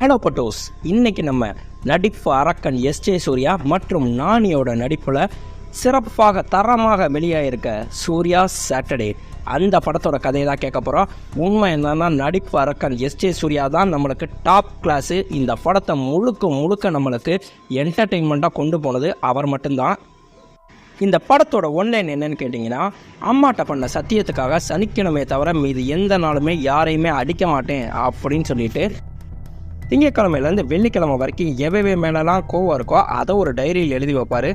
Hello பட்டோஸ், இன்னைக்கு நம்ம நடிப்பு அரக்கன் எஸ்.ஜே. சூர்யா மற்றும் நானியோட நடிப்பில் சிறப்பாக தரமாக வெளியாகிருக்க சூர்யா சாட்டர்டே அந்த படத்தோட கதையை தான் கேட்க போகிறோம். உண்மை என்னன்னா, நடிப்பு அரக்கன் எஸ்.ஜே. சூர்யா தான் நம்மளுக்கு டாப் கிளாஸு. இந்த படத்தை முழுக்க நம்மளுக்கு என்டர்டெயின்மெண்ட்டாக கொண்டு போனது அவர் மட்டும்தான். இந்த படத்தோட ஒன்லைன் என்னன்னு கேட்டிங்கன்னா, அம்மாட்ட பண்ண சத்தியத்துக்காக சனிக்கிழமையை தவிர மீது எந்த நாளுமே யாரையுமே அடிக்க மாட்டேன் அப்படின்னு சொல்லிட்டு திங்கக்கிழமையிலேருந்து வெள்ளிக்கிழமை வரைக்கும் எவை மேலெலாம் கோவம் இருக்கோ அதை ஒரு டைரியில் எழுதி வைப்பார்.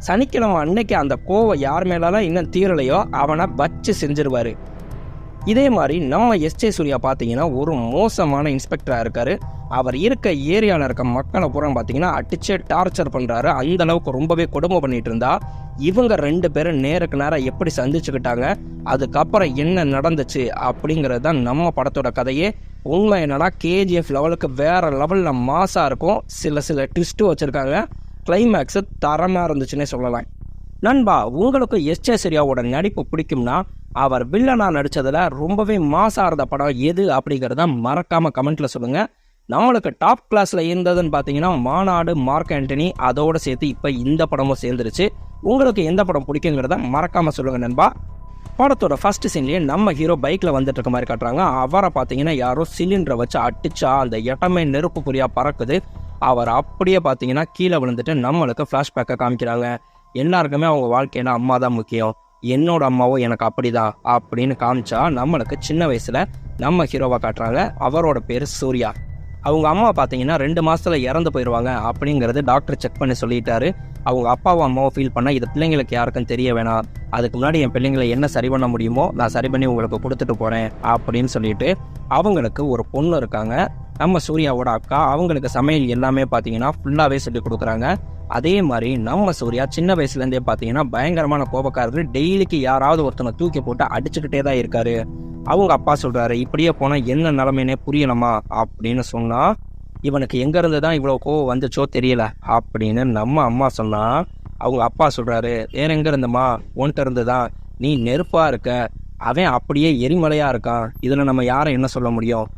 சனிக்கிழமை அன்னைக்கு அந்த கோவம் யார் மேலெலாம் இன்னும் தீரலையோ அவனை வச்சு செஞ்சிருவார். இதே மாதிரி நம்ம எஸ்.ஜே. சூர்யா பார்த்தீங்கன்னா ஒரு மோசமான இன்ஸ்பெக்டராக இருக்கார். அவர் இருக்க ஏரியாவில் இருக்க மக்களை பூரா பார்த்தீங்கன்னா அடிச்சே டார்ச்சர் பண்ணுறாரு. அந்த அளவுக்கு ரொம்பவே கொடுமை பண்ணிட்டு இருந்தா இவங்க ரெண்டு பேரும் நேருக்கு நேரம் எப்படி சந்திச்சுக்கிட்டாங்க, அதுக்கப்புறம் என்ன நடந்துச்சு அப்படிங்கிறது தான் நம்ம படத்தோட கதையே. உண்மை என்னன்னா, கேஜிஎஃப் லெவலுக்கு வேற லெவலில் மாசாக இருக்கும். சில ட்விஸ்ட்டு வச்சுருக்காங்க. கிளைமேக்ஸு தரமாக இருந்துச்சுன்னே சொல்லலாம். நண்பா, உங்களுக்கு எஸ்.ஜே. சூர்யாவோட நடிப்பு பிடிக்கும்னா அவர் வில்லனா நடித்ததில் ரொம்பவே மாசாக இருந்த படம் எது அப்படிங்கிறத மறக்காமல் கமெண்ட்டில் சொல்லுங்கள். நம்மளுக்கு டாப் கிளாஸில் இருந்ததுன்னு பார்த்தீங்கன்னா மாநாடு, மார்க் ஆண்டனி, அதோடு சேர்த்து இப்போ இந்த படமும் சேர்ந்துருச்சு. உங்களுக்கு எந்த படம் பிடிக்குங்கிறத மறக்காமல் சொல்லுங்கள் நண்பா. படத்தோட ஃபர்ஸ்ட் சீன்லேயே நம்ம ஹீரோ பைக்கில் வந்துட்டு இருக்க மாதிரி காட்டுறாங்க. அவரை பார்த்தீங்கன்னா யாரோ சிலிண்டரை வச்சு அடிச்சா அந்த இடமே நெருப்பு புரியா பறக்குது. அவர் அப்படியே பார்த்தீங்கன்னா கீழே விழுந்துட்டு நம்மளுக்கு ஃப்ளாஷ்பேக்கை காமிக்கிறாங்க. எல்லாருக்குமே அவங்க வாழ்க்கையில அம்மா தான் முக்கியம், என்னோட அம்மாவும் எனக்கு அப்படிதான் அப்படின்னு காமிச்சா நம்மளுக்கு சின்ன வயசுல நம்ம ஹீரோவை காட்டுறாங்க. அவரோட பேர் சூர்யா. அவங்க அம்மா பார்த்தீங்கன்னா 2 மாசத்துல இறந்து போயிடுவாங்க அப்படிங்கிறது டாக்டர் செக் பண்ணி சொல்லிட்டாரு. அவங்க அப்பாவும் அம்மாவும் ஃபீல் பண்ணால் இது பிள்ளைங்களுக்கு யாருக்கும் தெரிய வேணாம், அதுக்கு முன்னாடி என் பிள்ளைங்களை என்ன சரி பண்ண முடியுமோ நான் சரி பண்ணி உங்களுக்கு கொடுத்துட்டு போகிறேன் அப்படின்னு சொல்லிட்டு அவங்களுக்கு ஒரு பொண்ணு இருக்காங்க, நம்ம சூர்யாவோட அக்கா. அவங்களுக்கு சமையல் எல்லாமே பார்த்தீங்கன்னா ஃபுல்லாகவே சொல்லி கொடுக்குறாங்க. அதே மாதிரி நம்ம சூர்யா சின்ன வயசுலேருந்தே பார்த்தீங்கன்னா பயங்கரமான கோபக்காரர். டெய்லிக்கு யாராவது ஒருத்தனை தூக்கி போட்டு அடிச்சுக்கிட்டே தான் இருக்காரு. அவங்க அப்பா சொல்கிறாரு, இப்படியே போனால் என்ன நிலைமைனே புரியணுமா அப்படின்னு சொன்னால் இவனுக்கு எங்கேருந்து தான் இவ்வளோ கோவம் வந்துச்சோ தெரியல அப்படின்னு நம்ம அம்மா சொன்னால் அவங்க அப்பா சொல்கிறாரு, வேற எங்கே இருந்தம்மா, உன்கிட்ட இருந்து தான், நீ நெருப்பாக இருக்க, அவன் அப்படியே எரிமலையாக இருக்கான், இதில் நம்ம யாரை என்ன சொல்ல முடியும்.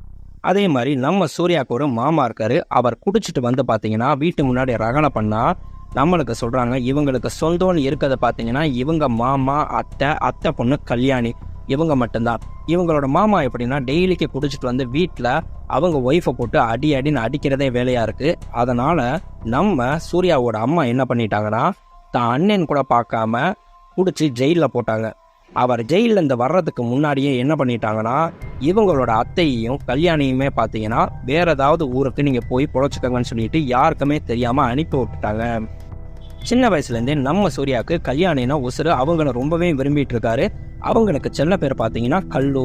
அதே மாதிரி நம்ம சூர்யாவுக்கு ஒரு மாமா இருக்காரு. அவர் குடிச்சிட்டு வந்து பார்த்தீங்கன்னா வீட்டு முன்னாடி ரகலை பண்ணால் நம்மளுக்கு சொல்கிறாங்க இவங்களுக்கு சொந்தம்னு இருக்கிறத பார்த்தீங்கன்னா இவங்க மாமா, அத்தை பொண்ணு கல்யாணி, இவங்க மட்டும்தான். இவங்களோட மாமா எப்படின்னா டெய்லிக்கு குடிச்சிட்டு வந்து வீட்டில் அவங்க ஒய்ஃபை போட்டு அடின்னு அடிக்கிறதே வேலையாக இருக்குது. அதனால் நம்ம சூர்யாவோட அம்மா என்ன பண்ணிட்டாங்கன்னா தான் அண்ணன் கூட பார்க்காம குடிச்சு ஜெயிலில் போட்டாங்க. அவர் ஜெயிலில் வர்றதுக்கு முன்னாடியே என்ன பண்ணிட்டாங்கன்னா இவங்களோட அத்தையையும் கல்யாணியுமே பார்த்தீங்கன்னா வேற ஏதாவது ஊருக்கு நீங்கள் போய் பொழைச்சிக்கங்கன்னு சொல்லிட்டு யாருக்குமே தெரியாமல் அனுப்பி விட்டுட்டாங்க. சின்ன வயசுலேருந்தே நம்ம சூர்யாவுக்கு கல்யாணினா உசுறு. அவங்கள ரொம்பவே விரும்பிட்டு இருக்காரு. அவங்களுக்கு செல்ல பேர் பார்த்தீங்கன்னா கல்லு.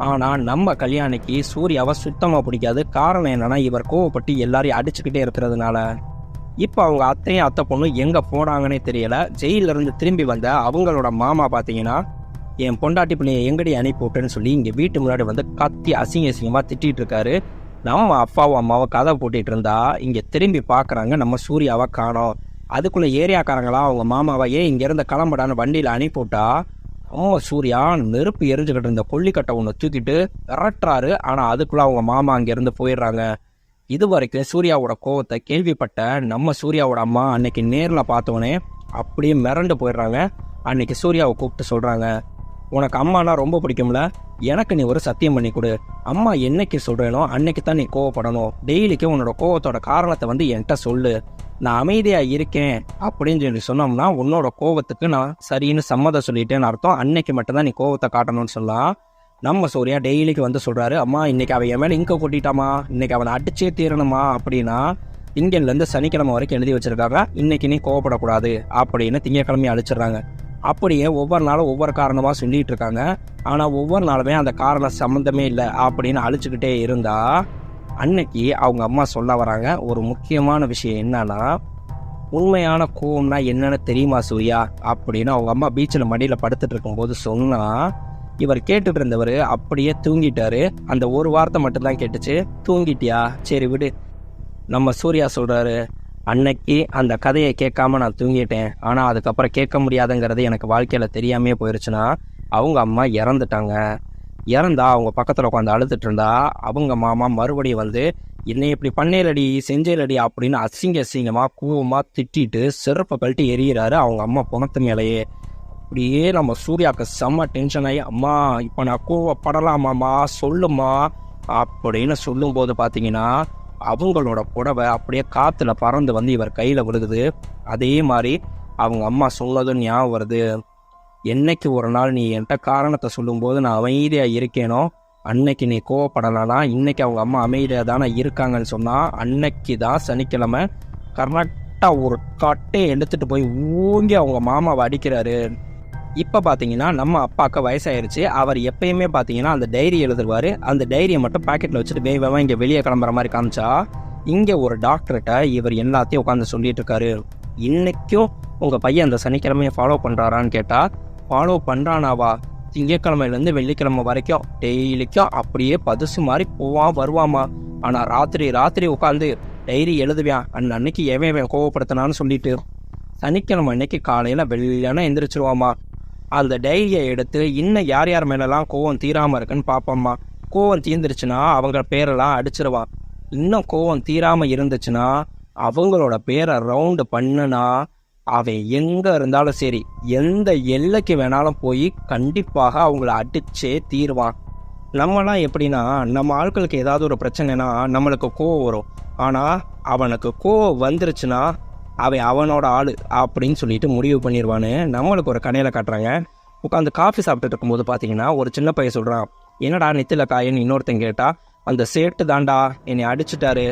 ஆனால் நம்ம கல்யாணிக்கு சூர்யாவை சுத்தமாக பிடிக்காது. காரணம் என்னன்னா இவர் கோவப்பட்டு எல்லாரையும் அடிச்சுக்கிட்டே இருக்கிறதுனால. இப்போ அவங்க அத்தையும் அத்தை பொண்ணு எங்கே போனாங்கன்னே தெரியல. ஜெயிலிருந்து திரும்பி வந்த அவங்களோட மாமா பார்த்தீங்கன்னா என் பொண்டாட்டி பிள்ளையை எங்கடி அனுப்பி விட்டேன்னு சொல்லி இங்கே வீட்டு முன்னாடி வந்து கத்தி அசிங்கமாக திட்டிகிட்டு இருக்காரு. நம்ம அப்பாவும் அம்மாவும் கதை போட்டிகிட்டு இருந்தா இங்கே திரும்பி பார்க்குறாங்க, நம்ம சூர்யாவை காணோம். அதுக்குள்ளே ஏரியாக்காரங்களா அவங்க மாமாவை இங்கேருந்து கிளம்படான்னு வண்டியில் அனுப்பிவிட்டா சூர்யா நெருப்பு எரிஞ்சுக்கிட்டு இருந்த கொல்லிக்கட்டை ஒன்று தூக்கிட்டு விரட்டுறாரு. ஆனால் அதுக்குள்ளே அவங்க மாமா அங்கேருந்து போயிடுறாங்க. இது வரைக்கும் சூர்யாவோட கோவத்தை கேள்விப்பட்ட நம்ம சூர்யாவோட அம்மா அன்னைக்கு நேரில் பார்த்தோன்னே அப்படியே மிரண்டு போயிடுறாங்க. அன்னைக்கு சூர்யாவை கூப்பிட்டு சொல்கிறாங்க, உனக்கு அம்மானா ரொம்ப பிடிக்கும்ல, எனக்கு நீ ஒரு சத்தியம் பண்ணி கொடு. அம்மா என்னைக்கு சொல்கிறேனோ அன்னைக்கு தான் நீ கோவப்படணும். டெய்லிக்கு உன்னோட கோவத்தோட காரணத்தை என்கிட்ட சொல்லு. நான் அமைதியாக இருக்கேன் அப்படின்னு சொல்லி சொன்னோம்னா உன்னோட கோவத்துக்கு நான் சரின்னு சம்மதம் சொல்லிட்டேன்னு அர்த்தம். அன்னைக்கு மட்டும்தான் நீ கோவத்தை காட்டணும்னு சொல்லலாம். நம்ம சூர்யா டெய்லிக்கு சொல்கிறாரு, அம்மா இன்னைக்கு அவன் என் மேலே இங்கே கொட்டிட்டாமா, இன்னைக்கு அவனை அடிச்சே தீரணுமா அப்படின்னா திங்கள்லேருந்து சனிக்கிழமை வரைக்கும் எழுதி வச்சிருக்காங்க. இன்னைக்கு நீ கோவப்படக்கூடாது அப்படின்னு திங்கக்கிழமையை அழிச்சிடுறாங்க. அப்படியே ஒவ்வொரு நாளும் ஒவ்வொரு காரணமாக சொல்லிட்டு இருக்காங்க. ஆனால் ஒவ்வொரு நாளுமே அந்த காரணம் சம்மந்தமே இல்லை அப்படின்னு அழிச்சுக்கிட்டே இருந்தா அன்னைக்கு அவங்க அம்மா சொல்ல வராங்க ஒரு முக்கியமான விஷயம். என்னன்னா, உண்மையான கோவம்னா என்னன்னு தெரியுமா சூர்யா அப்படின்னு அவங்க அம்மா பீச்சில் மடியில் படுத்துட்டு இருக்கும்போது சொன்னா இவர் கேட்டுட்டு இருந்தவர் அப்படியே தூங்கிட்டாரு. அந்த ஒரு வார்த்தை மட்டும்தான் கேட்டுச்சு, தூங்கிட்டியா, சரி விடு. நம்ம சூர்யா சொல்கிறாரு, அன்னைக்கு அந்த கதையை கேட்காம நான் தூங்கிட்டேன், ஆனால் அதுக்கப்புறம் கேட்க முடியாதுங்கிறது எனக்கு வாழ்க்கையில் தெரியாமே போயிடுச்சுன்னா அவங்க அம்மா இறந்துட்டாங்க. இறந்தா அவங்க பக்கத்தில் உட்காந்து அழுதுட்டு இருந்தா அவங்க மாமா மறுபடியும் வந்து என்னை இப்படி பண்ணேலடி செஞ்சேலடி அப்படின்னு அசிங்கமாக கூவமாக திட்டிட்டு செருப்பை கழட்டி எறிகிறாரு அவங்க அம்மா புணத்து மேலேயே. அப்படியே நம்ம சூர்யாவுக்கு செம்ம டென்ஷன் ஆகி, அம்மா இப்போ நான் கோவப்படலாமாம்மா சொல்லுமா அப்படின்னு சொல்லும்போது பார்த்தீங்கன்னா அவங்களோட புடவை அப்படியே காற்றுல பறந்து வந்து இவர் கையில் விழுகுது. அதே மாதிரி அவங்க அம்மா சொன்னதும் ஞாபகம் வருது. என்னைக்கு ஒரு நாள் நீ என்கிட்ட காரணத்தை சொல்லும்போது நான் அமைதியாக இருக்கேனோ அன்னைக்கு நீ கோவப்படலானா, இன்னைக்கு அவங்க அம்மா அமைதியாக தானே இருக்காங்கன்னு சொன்னால் அன்னைக்கு தான் சனிக்கிழமை கரெக்டாக ஒரு கட்டையை எடுத்துகிட்டு போய் ஊங்கி அவங்க மாமாவை அடிக்கிறாரு. இப்போ பார்த்தீங்கன்னா நம்ம அப்பாவுக்கு வயசாயிருச்சு. அவர் எப்பயுமே பார்த்தீங்கன்னா அந்த டைரி எழுதுவார். அந்த டைரியை மட்டும் பாக்கெட்டில் வச்சுட்டு வேகமாக இங்கே வெளியே கிளம்புற மாதிரி காமிச்சா, இங்கே ஒரு டாக்டர்கிட்ட இவர் எல்லாத்தையும் உட்காந்து சொல்லிட்டு இருக்காரு. இன்றைக்கும் உங்கள் பையன் அந்த சனிக்கிழமையை ஃபாலோ பண்ணுறாரான்னு கேட்டால், ஃபாலோ பண்ணுறானாவா, திங்கக்கிழமையிலேருந்து வெள்ளிக்கிழமை வரைக்கும் டெய்லிக்கும் அப்படியே பதுசு மாதிரி போவான் வருவாமா. ஆனால் ராத்திரி உட்காந்து டைரி எழுதுவேன், அன்னைக்கு எவன் கோவப்படுத்தினான்னு சொல்லிட்டு சனிக்கிழமை அன்னைக்கு காலையில் வெள்ளையான எந்திரிச்சிருவாமா. அந்த டைரியை எடுத்து இன்னும் யார் மேலெல்லாம் கோவம் தீராமல் இருக்குன்னு பார்ப்போம்மா. கோவம் தீர்ந்துருச்சுன்னா அவங்க பேரெல்லாம் அடிச்சிருவான். இன்னும் கோவம் தீராமல் இருந்துச்சுன்னா அவங்களோட பேரை ரவுண்டு பண்ணுனா அவன் எங்கே இருந்தாலும் சரி எந்த எல்லைக்கு வேணாலும் போய் கண்டிப்பாக அவங்கள அடிச்சே தீருவான். நம்மலாம் எப்படின்னா, நம்ம ஆட்களுக்கு ஏதாவது ஒரு பிரச்சனைனா நம்மளுக்கு கோவம் வரும். ஆனால் அவனுக்கு கோவம் வந்துருச்சுன்னா அவனோட ஆள் அப்படின்னு சொல்லிட்டு முடிவு பண்ணிடுவான்னு நம்மளுக்கு ஒரு கடையில் காட்டுறாங்க. உட்காந்து காஃபி சாப்பிட்டுட்டு இருக்கும்போது பார்த்தீங்கன்னா ஒரு சின்ன பையன் சொல்கிறான், என்னடா நெத்தில காயின்னு இன்னொருத்தன் கேட்டால், அந்த சேட்டு தாண்டா என்னை அடிச்சுட்டாரு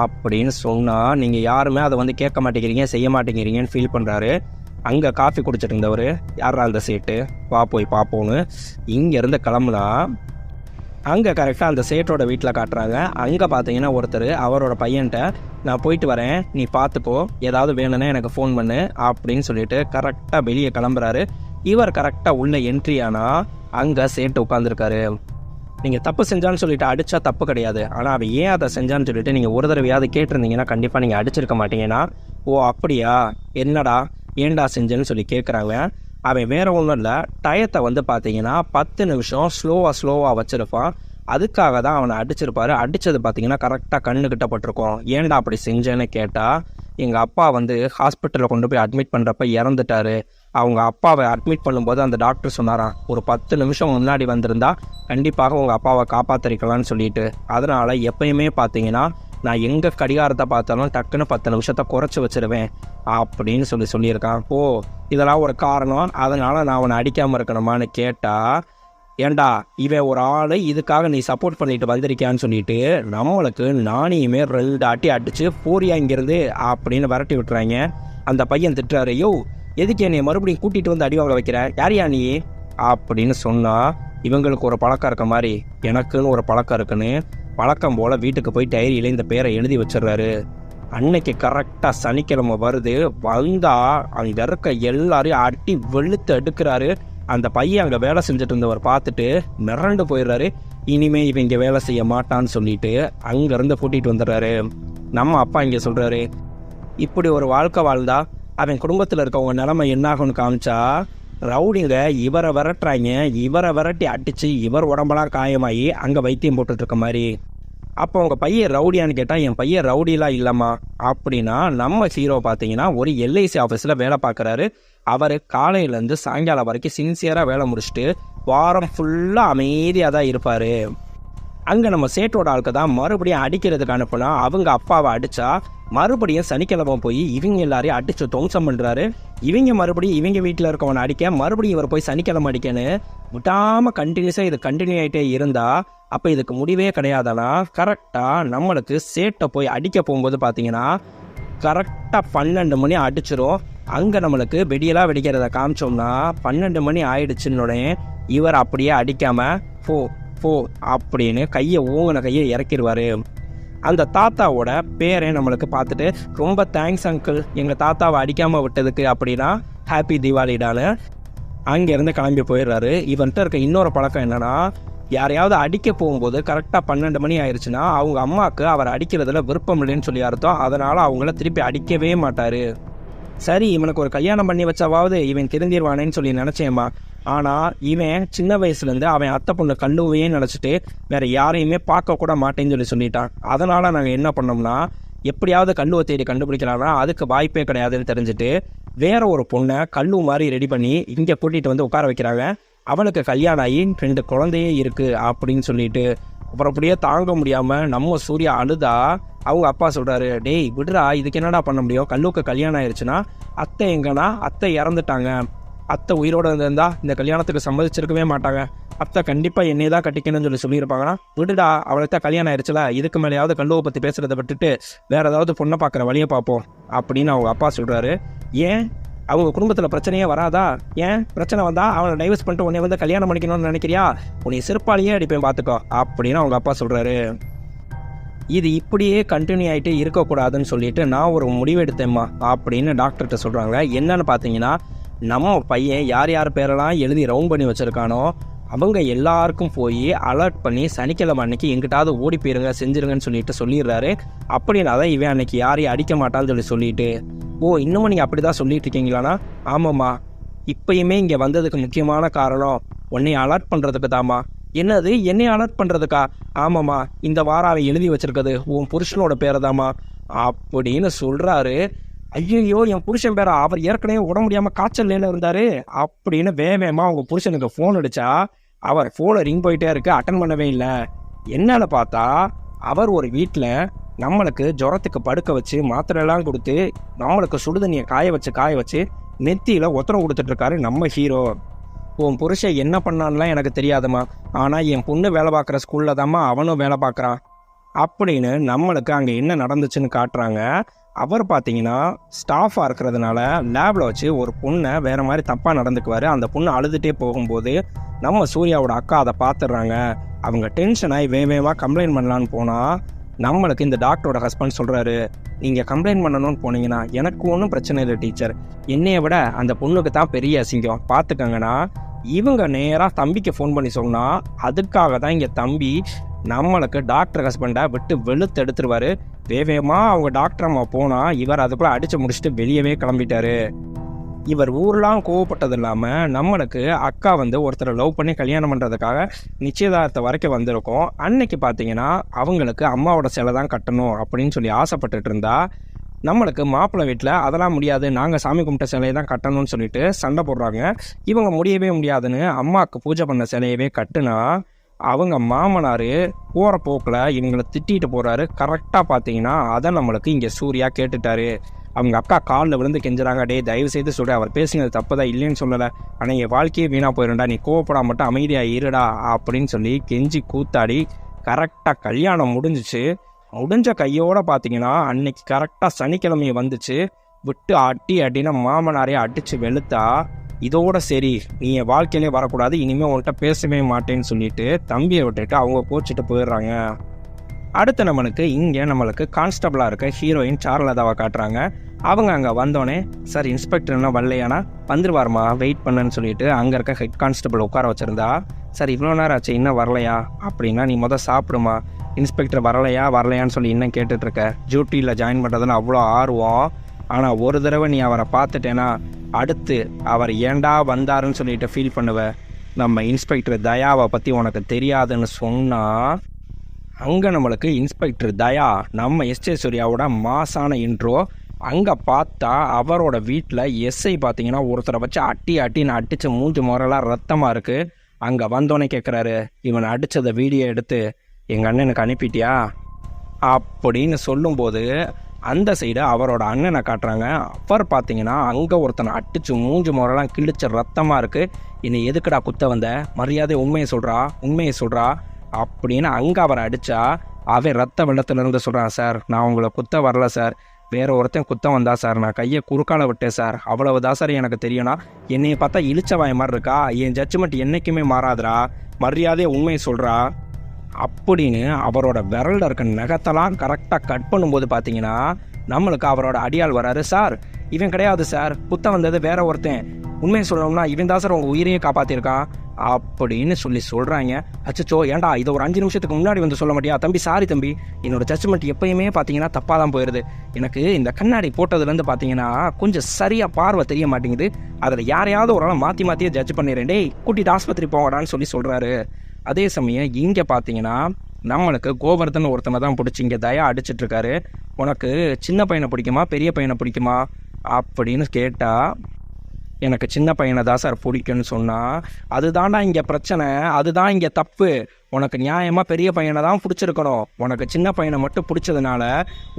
அப்படின்னு சொன்னால் நீங்கள் யாருமே அதை வந்து கேட்க மாட்டேங்கிறீங்க செய்ய மாட்டேங்கிறீங்கன்னு ஃபீல் பண்ணுறாரு. அங்கே காஃபி குடிச்சிட்டு இருந்தவர், யாரா அந்த சேட்டு போய் பார்ப்போன்னு இங்கேருந்து கிளம்புனா அங்கே கரெக்டாக அந்த சேட்டோட வீட்டில் காட்டுறாங்க. அங்கே பார்த்தீங்கன்னா ஒருத்தர் அவரோட பையன்கிட்ட, நான் போயிட்டு வரேன் நீ பார்த்துப்போ, ஏதாவது வேணும்னா எனக்கு ஃபோன் பண்ணு அப்படின்னு சொல்லிட்டு கரெக்டாக வெளியே கிளம்புறாரு. இவர் கரெக்டாக உள்ள என்ட்ரி ஆனால் அங்கே சேட்டு உட்காந்துருக்காரு. நீங்கள் தப்பு செஞ்சான்னு சொல்லிட்டு அடித்தா தப்பு கிடையாது, ஆனால் அவன் ஏன் அதை செஞ்சான்னு சொல்லிட்டு நீங்கள் ஒரு தடவையாவது கேட்டிருந்தீங்கன்னா கண்டிப்பாக நீங்கள் அடிச்சிருக்க மாட்டீங்கன்னா, ஓ அப்படியா என்னடா ஏண்டா செஞ்சேன்னு சொல்லி கேட்குறாங்க. அவன் வேறு ஒன்றும் இல்லை, டயத்தை வந்து பார்த்தீங்கன்னா 10 நிமிஷம் ஸ்லோவாக வச்சுருப்பான். அதுக்காக தான் அவனை அடிச்சிருப்பாரு. அடித்தது பார்த்தீங்கன்னா கரெக்டாக கண்ணுக்கிட்ட பட்டிருக்கோம். ஏன்டா அப்படி செஞ்சேன்னு கேட்டால், எங்கள் அப்பா வந்து ஹாஸ்பிட்டலில் கொண்டு போய் அட்மிட் பண்ணுறப்ப இறந்துட்டாரு. அவங்க அப்பாவை அட்மிட் பண்ணும்போது அந்த டாக்டர் சொன்னாராம், ஒரு 10 நிமிஷம் முன்னாடி வந்திருந்தா கண்டிப்பாக உங்கள் அப்பாவை காப்பாற்றிருக்கலான்னு சொல்லிட்டு. அதனால் எப்பயுமே பார்த்தீங்கன்னா நான் எங்கே கடிகாரத்தை பார்த்தாலும் டக்குன்னு 10 நிமிஷத்தை குறைச்சி வச்சிருவேன் அப்படின்னு சொல்லியிருக்கான். ஓ இதெல்லாம் ஒரு காரணம், அதனால் நான் அவனை அடிக்காமல் இருக்கணுமான்னு கேட்டால், ஏண்டா இவன் ஒரு ஆள் இதுக்காக நீ சப்போர்ட் பண்ணிட்டு வந்திருக்கியான்னு சொல்லிட்டு நம்மளுக்கு நானியுமே 2 அடி அடித்து போரியா இங்கேருந்து அப்படின்னு விரட்டி விட்டுறாங்க. அந்த பையன் திட்டுறாரு, யோ எதுக்கு என்னை மறுபடியும் கூட்டிகிட்டு வந்து அடி வாங்க வைக்கிற, யாரையா நீ அப்படின்னு சொன்னால், இவங்களுக்கு ஒரு பழக்கம் இருக்க மாதிரி எனக்குன்னு ஒரு பழக்கம் இருக்குன்னு பழக்கம் போல் வீட்டுக்கு போய் டைரியில் இந்த பேரை எழுதி வச்சிடுறாரு. அன்னைக்கு கரெக்டாக சனிக்கிழமை வருது. வந்தால் அங்கே இருக்க எல்லாரையும் அடி வெளுத்து எடுக்கிறாரு. அந்த பையன் அங்கே வேலை செஞ்சுட்டு இருந்தவர் பார்த்துட்டு மிரண்டு போயிடுறாரு. இனிமே இவன் இங்கே வேலை செய்ய மாட்டான்னு சொல்லிட்டு அங்கேருந்து கூட்டிகிட்டு வந்துடுறாரு. நம்ம அப்பா இங்கே சொல்கிறாரு, இப்படி ஒரு வாழ்க்கை வாழ்ந்தா அவன் குடும்பத்தில் இருக்கவங்க நிலைமை என்னாகும்னு காமிச்சா, ரவுடிங்க இவரை விரட்டுறாங்க, இவரை விரட்டி அடித்து இவர் உடம்பெல்லாம் காயமாகி அங்கே வைத்தியம் போட்டுட்ருக்க மாதிரி. அப்போ உங்கள் பையன் ரவுடியான்னு கேட்டால், என் பையன் ரவுடிலாம் இல்லைம்மா அப்படின்னா, நம்ம ஹீரோ பார்த்தீங்கன்னா ஒரு எல்ஐசி ஆஃபீஸில் வேலை பார்க்குறாரு. அவர் காலையிலேருந்து சாயங்காலம் வரைக்கும் சின்சியராக வேலை முடிச்சுட்டு வாரம் ஃபுல்லாக அமைதியாக தான் இருப்பார். அங்கே நம்ம சேட்டோட ஆளுக்கு தான் மறுபடியும் அடிக்கிறதுக்கு அனுப்புனா, அவங்க அப்பாவை அடித்தா மறுபடியும் சனிக்கிழமை போய் இவங்க எல்லாரையும் அடித்து துவம்சம் பண்ணுறாரு. இவங்க மறுபடியும் இவங்க வீட்டில் இருக்கவனை அடிக்க, மறுபடியும் இவர் போய் சனிக்கிழமை அடிக்கன்னு விட்டாமல் கண்டினியூஸாக இது கண்டினியூ ஆகிட்டே இருந்தால் அப்போ இதுக்கு முடிவே கிடையாதுன்னா, கரெக்டாக நம்மளுக்கு சேட்டை போய் அடிக்க போகும்போது பார்த்தீங்கன்னா கரெக்டாக 12 மணி அடிச்சிரும். அங்கே நம்மளுக்கு வெடியெல்லாம் வெடிக்கிறத காமிச்சோம்னா 12 மணி ஆயிடுச்சுன்னொடனே இவர் அப்படியே அடிக்காமல் போ அப்படின்னு ஊங்கின கையை இறக்கிடுவார். அந்த தாத்தாவோட பேரை நம்மளுக்கு பார்த்துட்டு, ரொம்ப தேங்க்ஸ் அங்கிள் எங்கள் தாத்தாவை அடிக்காமல் விட்டதுக்கு அப்படின்னா, ஹாப்பி தீபாவளிடான்னு அங்கேருந்து கிளம்பி போயிடுறாரு. இவன்கிட்ட இருக்க இன்னொரு பழக்கம் என்னென்னா, யாரையாவது அடிக்க போகும்போது கரெக்டாக 12 மணி ஆயிடுச்சுன்னா அவங்க அம்மாவுக்கு அவர் அடிக்கிறதுல விருப்பம் இல்லைன்னு சொல்லி அர்த்தம். அதனால் அவங்கள திருப்பி அடிக்கவே மாட்டார். சரி இவனுக்கு ஒரு கல்யாணம் பண்ணி வச்சாவது இவன் திருந்திடுவானேன்னு சொல்லி நினச்சேம்மா, ஆனால் இவன் சின்ன வயசுலேருந்து அவன் அத்தை பொண்ணு கல்லுவையே நினச்சிட்டு வேறு யாரையுமே பார்க்கக்கூட மாட்டேன்னு சொல்லிட்டான். அதனால் நாங்கள் என்ன பண்ணோம்னா, எப்படியாவது கல்லுவை தேடி கண்டுபிடிக்கலாம்னா அதுக்கு வாய்ப்பே கிடையாதுன்னு தெரிஞ்சுட்டு வேற ஒரு பொண்ணை கல்லு மாதிரி ரெடி பண்ணி இங்கே கூட்டிகிட்டு வந்து உட்கார வைக்கிறாங்க. அவளுக்கு கல்யாணம் ஆகி 2 குழந்தையே இருக்குது அப்படின்னு சொல்லிட்டு. அப்புறம் அப்படியே தாங்க முடியாமல் நம்ம சூர்யா அழுதா அவங்க அப்பா சொல்கிறாரு, டேய் விடுறா, இதுக்கு என்னடா பண்ண முடியும், கல்லுக்கு கல்யாணம் ஆயிடுச்சுன்னா அத்தை எங்கன்னா அத்தை இறந்துட்டாங்க, அத்தை உயிரோடு இருந்திருந்தா இந்த கல்யாணத்துக்கு சம்மதிச்சிருக்கவே மாட்டாங்க, அத்தை கண்டிப்பாக என்னை தான் கட்டிக்கணும்னு சொல்லியிருப்பாங்கன்னா, விடுடா அவளுக்கு தான் கல்யாணம் ஆயிடுச்சுல, இதுக்கு மேலேயாவது கல்லுவை பற்றி பேசுகிறத விட்டுட்டு வேறு ஏதாவது பொண்ணை பார்க்குற வழியை பார்ப்போம் அப்படின்னு அவங்க அப்பா சொல்கிறாரு. ஏன் அவங்க குடும்பத்தில் பிரச்சனையே வராதா? ஏன் பிரச்சனை வந்தால் அவனை டைவர்ஸ் பண்ணிட்டு உன்னை வந்து கல்யாணம் பண்ணிக்கணும்னு நினைக்கிறியா? உன்னை சிறப்பாலேயே அடிப்பேன் பார்த்துக்கோ அப்படின்னு அவங்க அப்பா சொல்கிறாரு. இது இப்படியே கண்டினியூ ஆகிட்டு இருக்கக்கூடாதுன்னு சொல்லிட்டு நான் ஒரு முடிவெடுத்தேம்மா அப்படின்னு டாக்டர்கிட்ட சொல்கிறாங்க. என்னன்னு பார்த்தீங்கன்னா, நம்ம பையன் யார் யார் பேரெல்லாம் எழுதி ரவுண்ட் பண்ணி வச்சுருக்கானோ அவங்க எல்லாருக்கும் போய் அலர்ட் பண்ணி சனிக்கிழமை அன்னைக்கு எங்கிட்டாவது ஓடி போயிருங்க செஞ்சுருங்கன்னு சொல்லிடுறாரு. அப்படின்னா தான் இவன் அன்னைக்கு யாரையும் அடிக்க மாட்டான்னு சொல்லிட்டு. ஓ, இன்னமும் நீங்கள் அப்படி தான் சொல்லிட்டு இருக்கீங்களாண்ணா? ஆமாம்மா, இப்பயுமே இங்கே வந்ததுக்கு முக்கியமான காரணம் உன்னை அலர்ட் பண்ணுறதுக்கு தாம்மா. என்னது, என்னை அலர்ட் பண்ணுறதுக்கா? ஆமாம்மா, இந்த வாரம் அவன் எழுதி வச்சிருக்கிறது உன் புருஷனோட பேரை தாம்மா அப்படின்னு சொல்கிறாரு. ஐயோ, என் புருஷன் பேரா? அவர் ஏற்கனவே உட முடியாமல் காய்ச்சல் இருந்தார் அப்படின்னு வேகமாக அவங்க புருஷனுக்கு ஃபோன் அடித்தா அவர் ஃபோனை ரிங் போயிட்டே இருக்கு, அட்டன் பண்ணவே இல்லை. என்னன்னு பார்த்தா அவர் ஒரு வீட்டில் நம்மளுக்கு ஜுரத்துக்கு படுக்க வச்சு மாத்திரையெல்லாம் கொடுத்து நம்மளுக்கு சுடுதண்ணியை காய வச்சு நெத்தியில் உத்தரவு கொடுத்துட்ருக்காரு நம்ம ஹீரோ. உன் புருஷன் என்ன பண்ணான்லாம் எனக்கு தெரியாதுமா, ஆனால் என் பொண்ணு வேலை பார்க்குற ஸ்கூலில் தாம்மா அவனும் வேலை பார்க்குறான் அப்படின்னு நம்மளுக்கு அங்கே என்ன நடந்துச்சுன்னு காட்டுறாங்க. அவர் பார்த்தீங்கன்னா ஸ்டாஃபாக இருக்கிறதுனால லேபில் வச்சு ஒரு பொண்ணை வேறு மாதிரி தப்பாக நடந்துக்குவார். அந்த பொண்ணு அழுதுகிட்டே போகும்போது நம்ம சூர்யாவோட அக்கா அதை பார்த்துடுறாங்க. அவங்க டென்ஷனாகி வேகமாக கம்ப்ளைண்ட் பண்ணலான்னு போனால் நம்மளுக்கு இந்த டாக்டரோட ஹஸ்பண்ட் சொல்கிறாரு, நீங்கள் கம்ப்ளைண்ட் பண்ணணும்னு போனீங்கன்னா எனக்கு ஒன்றும் பிரச்சனை இல்லை டீச்சர், என்னையை விட அந்த பொண்ணுக்கு தான் பெரிய அசிங்கம் பார்த்துக்கங்கன்னா. இவங்க நேராக தம்பிக்கு ஃபோன் பண்ணி சொன்னால் அதுக்காக தான் இங்கே தம்பி நம்மளுக்கு டாக்டர் ஹஸ்பண்டை விட்டு வெளுத்து எடுத்துருவார். வேகமாக அவங்க டாக்டர் அம்மா போனால் இவர் அதுக்குள்ளே அடித்து முடிச்சுட்டு வெளியவே கிளம்பிட்டாரு. இவர் ஊரெலாம் கோவப்பட்டது இல்லாமல் நம்மளுக்கு அக்கா வந்து ஒருத்தரை லவ் பண்ணி கல்யாணம் பண்ணுறதுக்காக நிச்சயதார்த்தம் வரைக்கும் வந்திருக்கோம். அன்னைக்கு பார்த்தீங்கன்னா அவங்களுக்கு அம்மாவோட சிலை தான் கட்டணும் அப்படின்னு சொல்லி ஆசைப்பட்டுட்டு இருந்தா நம்மளுக்கு மாப்பிள்ளை வீட்டில் அதெல்லாம் முடியாது, நாங்கள் சாமி கும்பிட்ட சிலையை தான் கட்டணும்னு சொல்லிட்டு சண்டை போடுறாங்க. இவங்க முடியவே முடியாதுன்னு அம்மாவுக்கு பூஜை பண்ண சிலையவே கட்டுனா அவங்க மாமனார் போகிற போக்கில் இவங்களை திட்டிகிட்டு போகிறாரு. கரெக்டாக பார்த்தீங்கன்னா அதை நம்மளுக்கு இங்கே சூர்யா கேட்டுட்டாரு. அவங்க அக்கா காலில் விழுந்து கெஞ்சுறாங்க, டே தயவு செய்து சொல்கிற, அவர் பேசினது தப்பு தான், இல்லைன்னு சொல்லலை, ஆனால் என் வாழ்க்கையே வீணாக போயிருண்டா, நீ கோவப்படாம மட்டும் அமைதியாக இருடா அப்படின்னு சொல்லி கெஞ்சி கூத்தாடி கரெக்டாக கல்யாணம் முடிஞ்ச கையோடு பார்த்தீங்கன்னா அன்னைக்கு கரெக்டாக சனிக்கிழமையை வந்துச்சு. விட்டு அட்டினா மாமனாரே அடித்து வெளுத்தா, இதோட சரி நீ என் வாழ்க்கையிலே வரக்கூடாது, இனிமேல் உன்கிட்ட பேசவே மாட்டேன்னு சொல்லிட்டு தம்பியை விட்டுட்டு அவங்க கோச்சிட்டு போயிடுறாங்க. அடுத்து நம்மளுக்கு கான்ஸ்டபிளாக இருக்க ஹீரோயின் சாருலதாவை காட்டுறாங்க. அவங்க அங்கே வந்தோடனே, சார் இன்ஸ்பெக்டர்னா வரலையானா? வந்துருவாருமா, வெயிட் பண்ணுன்னு சொல்லிட்டு அங்கே இருக்க ஹெட் கான்ஸ்டபிள் உட்கார வச்சுருந்தா. சார் இவ்வளோ நேரம் ஆச்சு இன்னும் வரலையா? அப்படின்னா நீ சாப்பிடுமா, இன்ஸ்பெக்டர் வரலையான்னு சொல்லி இன்னும் கேட்டுட்ருக்க, டியூட்டியில் ஜாயின் பண்ணுறதுன்னு அவ்வளோ ஆர்வம். ஆனால் ஒரு தடவை நீ அவரை பார்த்துட்டேன்னா அடுத்து அவர் ஏண்டா வந்தாருன்னு சொல்லிட்டு ஃபீல் பண்ணுவேன். நம்ம இன்ஸ்பெக்டர் தயாவை பற்றி உனக்கு தெரியாதுன்னு சொன்னால் அங்கே நம்மளுக்கு இன்ஸ்பெக்டர் தயா நம்ம எஸ்ஜே சூர்யாவோட மாசான இன்ட்ரோ. அங்கே பார்த்தா அவரோட வீட்டில் எஸ்ஐ பார்த்தீங்கன்னா ஒருத்தரை வச்சு அட்டின்னு அடித்து மூஞ்சி முறையெல்லாம் ரத்தமாக இருக்குது. அங்கே வந்தோன்னே கேட்குறாரு, இவன் அடித்ததை வீடியோ எடுத்து எங்கள் அண்ணனுக்கு அனுப்பிட்டியா அப்படின்னு சொல்லும்போது அந்த சைடு அவரோட அண்ணனை காட்டுறாங்க. அவர் பார்த்தீங்கன்னா அங்கே ஒருத்தனை அடித்து மூஞ்சி முறையெல்லாம் கிழிச்ச ரத்தமாக இருக்குது. என்னை எதுக்குடா குத்த வந்த, மரியாதை உண்மையை சொல்கிறா அப்படின்னு அங்கே அவரை அடித்தா அவன் ரத்த வெள்ளத்திலிருந்து சொல்கிறான், சார் நான் உங்களை குத்த வரல சார், வேறு ஒருத்தன் குத்த வந்தா சார், நான் கையை குறுக்கால விட்டேன் சார், அவ்வளவுதான் சார் எனக்கு தெரியும்னா. என்னையை பார்த்தா இழிச்ச வாய மாதிரி இருக்கா, என் ஜட்ஜ்மெண்ட் என்றைக்குமே மாறாதுரா, மரியாதையை உண்மையை சொல்கிறா அப்படின்னு அவரோட விரலில் இருக்க நகத்தெல்லாம் கரெக்டாக கட் பண்ணும்போது பார்த்தீங்கன்னா நம்மளுக்கு அவரோட அடியாள் வராரு. சார் இவன் கிடையாது சார், குத்த வந்தது வேற ஒருத்தன், உண்மையை சொல்லணும்னா இவன் தான் சார் உங்கள் உயிரையே காப்பாற்றிருக்கான் அப்படின்னு சொல்கிறாங்க. அச்சோ ஏன்டா இதை ஒரு 5 நிமிஷத்துக்கு முன்னாடி வந்து சொல்ல மாட்டியா? தம்பி சாரி தம்பி, என்னோட ஜட்ஜ்மெண்ட் எப்பயுமே பார்த்தீங்கன்னா தப்பாக தான் போயிடுது. எனக்கு இந்த கண்ணாடி போட்டதுலேருந்து பார்த்தீங்கன்னா கொஞ்சம் சரியாக பார்வை தெரிய மாட்டேங்குது. அதில் யாரையாவது ஒரு ஆள் மாற்றியே ஜட்ஜ் பண்ணிடுறேன். டேய் கூட்டிட்டு ஆஸ்பத்திரி போங்கடான்னு சொல்கிறாரு. அதே சமயம் இங்கே பார்த்தீங்கன்னா நம்மளுக்கு கோவர்தன் ஒருத்தனை தான் பிடிச்சி இங்கே தயா அடிச்சிட்டு இருக்காரு. உனக்கு சின்ன பையனை பிடிக்குமா பெரிய பையனை பிடிக்குமா அப்படின்னு கேட்டால் எனக்கு சின்ன பையனை தான் சார் பிடிக்குன்னு சொன்னால், அதுதான்டா இங்கே பிரச்சனை, அதுதான் இங்கே தப்பு. உனக்கு நியாயமாக பெரிய பையனை தான் பிடிச்சிருக்கணும். உனக்கு சின்ன பையனை மட்டும் பிடிச்சதுனால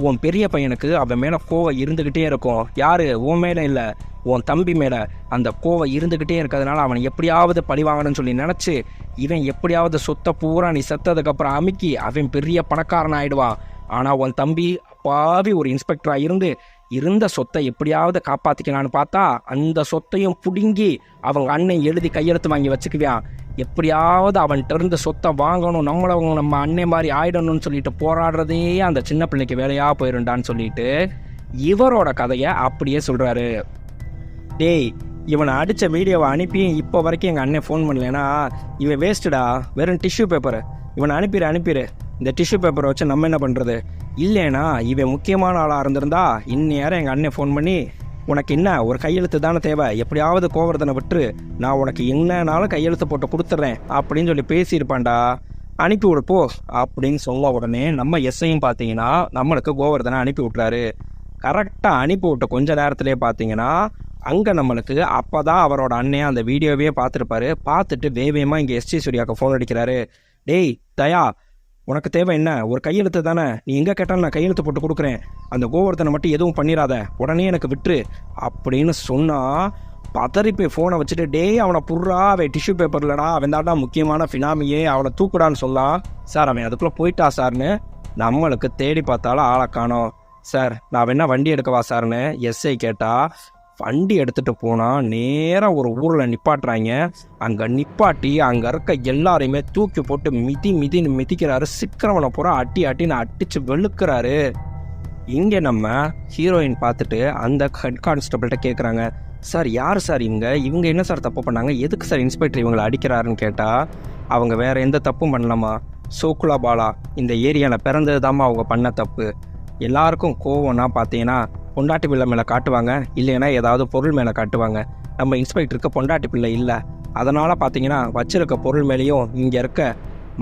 உன் பெரிய பையனுக்கு அவன் மேலே கோவம் இருந்துக்கிட்டே இருக்கும். யார்? உன் மேலே இல்லை, உன் தம்பி மேலே. அந்த கோவம் இருந்துக்கிட்டே இருக்கிறதுனால அவனை எப்படியாவது பழி வாங்கணும்னு சொல்லி நினச்சி இவன் எப்படியாவது சொத்தை பூரா நீ செத்ததுக்கப்புறம் அமுக்கி அவன் பெரிய பணக்காரன் ஆகிடுவான். ஆனால் உன் தம்பி அப்பாவி ஒரு இன்ஸ்பெக்டராக இருந்த சொத்தை எப்படியாவது காப்பாற்றிக்கலான்னு பார்த்தா அந்த சொத்தையும் பிடுங்கி அவங்க அண்ணன் எழுதி கையெழுத்து வாங்கி வச்சுக்குவான். எப்படியாவது அவன்கிட்ட இருந்த சொத்தை வாங்கணும், நம்ம அண்ணன் மாதிரி ஆயிடணும்னு சொல்லிட்டு போராடுறதே அந்த சின்ன பிள்ளைக்கு வேலையாக போயிருண்டான்னு சொல்லிட்டு இவரோட கதையை அப்படியே சொல்கிறாரு. டேய் இவனை அடித்த வீடியோவை அனுப்பி இப்போ வரைக்கும் எங்கள் அண்ணன் ஃபோன் பண்ணலன்னா இவன் வேஸ்ட்டுடா, வெறும் டிஷ்யூ பேப்பரு. இவனை அனுப்பிடு. இந்த டிஷ்யூ பேப்பரை வச்சு நம்ம என்ன பண்ணுறது? இல்லைனா இவன் முக்கியமான ஆளாக இருந்திருந்தா இந்நேரம் எங்கள் அண்ணன் ஃபோன் பண்ணி உனக்கு என்ன ஒரு கையெழுத்து தானே தேவை, எப்படியாவது கோவர்தனை விட்டுரு, நான் உனக்கு என்னன்னாலும் கையெழுத்து போட்டு கொடுத்துட்றேன் அப்படின்னு சொல்லி பேசியிருப்பான்டா. அனுப்பி விடுப்போ அப்படின்னு சொல்ல உடனே நம்ம எஸ்ஐயும் பார்த்தீங்கன்னா நம்மளுக்கு கோவர்தனை அனுப்பி விட்றாரு. கரெக்டாக அனுப்பி விட்ட கொஞ்ச நேரத்துலேயே பார்த்தீங்கன்னா அங்கே நம்மளுக்கு அப்போ தான் அவரோட அண்ணன் அந்த வீடியோவே பார்த்துருப்பாரு. பார்த்துட்டு வேகமாக இங்கே எஸ்டி சூர்யாவுக்கு ஃபோன் அடிக்கிறாரு. டேய் தயா, உனக்கு தேவை என்ன ஒரு கையெழுத்து தானே, நீ எங்கே கேட்டாலும் நான் கையெழுத்து போட்டு கொடுக்குறேன், அந்த கோவர்தனை மட்டும் எதுவும் பண்ணிடாத, உடனே எனக்கு விட்டுரு அப்படின்னு சொன்னால் பதறி போய் ஃபோனை வச்சுட்டு டேய் அவனை புர்றா, அவன் டிஷ்யூ பேப்பர் இல்லடா, அவன் தாண்டா முக்கியமான ஃபினாமியே, அவனை தூக்குடான்னு சொல்லலாம். சார் அவன் அதுக்குள்ளே போயிட்டா சார்னு நம்மளுக்கு தேடி பார்த்தாலும் ஆளை காணோம். சார் நான் வேணா வண்டி எடுக்கவா சார்னு எஸ்ஐ கேட்டால் வண்டி எடுத்துகிட்டு போனால் நேராக ஒரு ஊரில் நிப்பாட்டுறாங்க. அங்கே நிப்பாட்டி அங்கே இருக்க எல்லாரையுமே தூக்கி போட்டு மிதிக்கிறாரு. சிக்கிறவனை பூரா அட்டின்னு அடித்து வெளுக்கிறாரு. இங்கே நம்ம ஹீரோயின் பார்த்துட்டு அந்த ஹெட் கான்ஸ்டபிள்கிட்ட கேட்குறாங்க, சார் யார் சார் இவங்க என்ன சார் தப்பு பண்ணாங்க, எதுக்கு சார் இன்ஸ்பெக்டர் இவங்களை அடிக்கிறாருன்னு கேட்டால் அவங்க வேறு எந்த தப்பும் பண்ணலாமா, சோக்குலா பாலா இந்த ஏரியாவில் பிறந்தது தாம்மா அவங்க பண்ண தப்பு. எல்லாருக்கும் கோவம்னா பார்த்தீங்கன்னா பொண்டாட்டி பிள்ளை மேலே காட்டுவாங்க, இல்லைன்னா ஏதாவது பொருள் மேலே காட்டுவாங்க. நம்ம இன்ஸ்பெக்டருக்கு பொண்டாட்டி பிள்ளை இல்லை, அதனால் பார்த்தீங்கன்னா வச்சிருக்க பொருள் மேலேயும் இங்கே இருக்க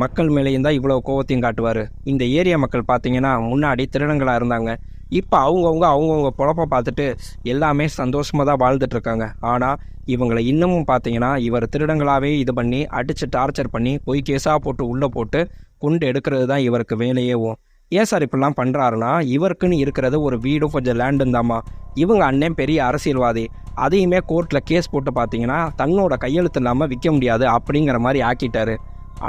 மக்கள் மேலேயும் தான் இவ்வளோ கோவத்தையும் காட்டுவார். இந்த ஏரியா மக்கள் பார்த்தீங்கன்னா முன்னாடி திருடங்களாக இருந்தாங்க, இப்போ அவங்கவுங்க பொழப்ப பார்த்துட்டு எல்லாமே சந்தோஷமாக தான் வாழ்ந்துட்டுருக்காங்க. ஆனால் இவங்களை இன்னமும் பார்த்தீங்கன்னா இவர் திருடங்களாகவே இது பண்ணி அடித்து டார்ச்சர் பண்ணி பொய் கேஸாக போட்டு உள்ளே போட்டு கொண்டு எடுக்கிறது தான் இவருக்கு வேலையேவும். ஏன் சார் இப்படிலாம் பண்ணுறாருன்னா இவருக்குன்னு இருக்கிறது ஒரு வீடும் கொஞ்சம் லேண்டும் தாம்மா. இவங்க அண்ணன் பெரிய அரசியல்வாதி, அதையுமே கோர்ட்டில் கேஸ் போட்டு பார்த்தீங்கன்னா தன்னோட கையெழுத்து இல்லாமல் விற்க முடியாது அப்படிங்கிற மாதிரி ஆக்கிட்டாரு.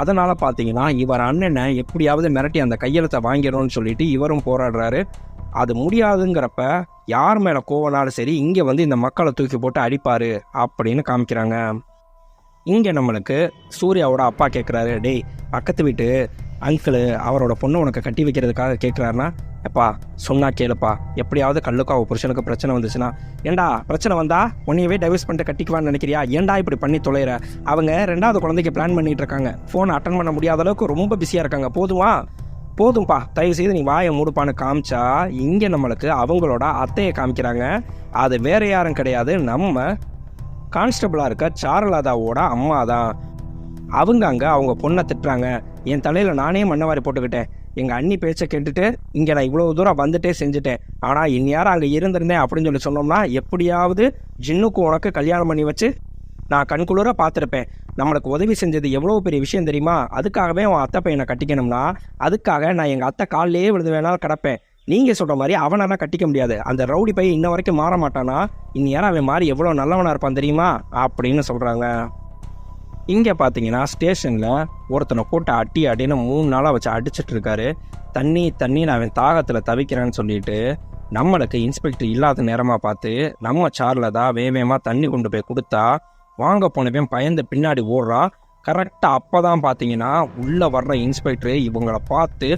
அதனால் பார்த்தீங்கன்னா இவர் அண்ணனை எப்படியாவது மிரட்டி அந்த கையெழுத்தை வாங்கிடணும்னு சொல்லிட்டு இவரும் போராடுறாரு. அது முடியாதுங்கிறப்ப யார் மேலே கோவனாலும் சரி இங்கே வந்து இந்த மக்களை தூக்கி போட்டு அடிப்பார் அப்படின்னு காமிக்கிறாங்க. இங்கே நம்மளுக்கு சூர்யாவோட அப்பா கேட்குறாரு, டேய் பக்கத்து வீட்டு அங்கிள் அவரோட பொண்ணை உனக்கு கட்டி வைக்கிறதுக்காக கேட்குறாருன்னா, எப்பா சொன்னா கேளுப்பா, எப்படியாவது கல்லுக்கா அவள் புருஷனுக்கு பிரச்சனை வந்துச்சுன்னா, ஏண்டா பிரச்சனை வந்தா உன்னையவே டைவர்ஸ் பண்ணிட்டு கட்டிக்குவான்னு நினைக்கிறியா, ஏண்டா இப்படி பண்ணி தொலைகிற, அவங்க 2வது குழந்தைக்கு பிளான் பண்ணிட்டு இருக்காங்க, ஃபோனை அட்டன் பண்ண முடியாத அளவுக்கு ரொம்ப பிஸியாக இருக்காங்க, போதும்பா தயவு செய்து நீ வாயை மூடுப்பான்னு காமிச்சா இங்கே நம்மளுக்கு அவங்களோட அத்தையை காமிக்கிறாங்க. அது வேற யாரும் கிடையாது, நம்ம கான்ஸ்டபிளாக இருக்க சாருலதாவோட அம்மா தான். அவங்க பொண்ணை திட்டுறாங்க, என் தலையில் நானே மண்ணவாரி போட்டுக்கிட்டேன், எங்கள் அண்ணி பேச்சை கேட்டுட்டு இங்கே நான் இவ்வளோ தூரம் வந்துட்டே செஞ்சுட்டேன், ஆனால் இந்நேரம் அங்கே இருந்திருந்தேன் அப்படின்னு சொன்னோம்னா எப்படியாவது ஜின்னுக்கு உனக்கு கல்யாணம் பண்ணி வச்சு நான் கண்குளிர பார்த்துருப்பேன், நம்மளுக்கு உதவி செஞ்சது எவ்வளோ பெரிய விஷயம் தெரியுமா, அதுக்காகவே உன் அத்தை பையனை கட்டிக்கணும்னா அதுக்காக நான் எங்கள் அத்தை காலிலேயே விழுந்து வேணாலும் கிடப்பேன், நீங்கள் சொல்கிற மாதிரி அவனெல்லாம் கட்டிக்க முடியாது, அந்த ரவுடி பையன் இன்ன வரைக்கும் மாற மாட்டானா, இந்நேரம் அவன் மாதிரி எவ்வளோ நல்லவனாக இருப்பான் தெரியுமா அப்படின்னு சொல்கிறாங்க. இங்கே பார்த்தீங்கன்னா ஸ்டேஷனில் ஒருத்தனை போட்டு அடின்னு 3 நாளாக வச்சு அடிச்சிட்டு இருக்காரு. தண்ணின்னு அவன் தாகத்தில் தவிக்கிறான்னு சொல்லிட்டு நம்மளுக்கு இன்ஸ்பெக்டர் இல்லாத நேரமாக பார்த்து நம்ம சாரில் தான் வேகமாக தண்ணி கொண்டு போய் கொடுத்தா வாங்க போனவன் பயந்து பின்னாடி ஓடுறா. கரெக்டாக அப்போ தான் பார்த்தீங்கன்னா உள்ளே வர்ற இன்ஸ்பெக்டரு இவங்களை பார்த்து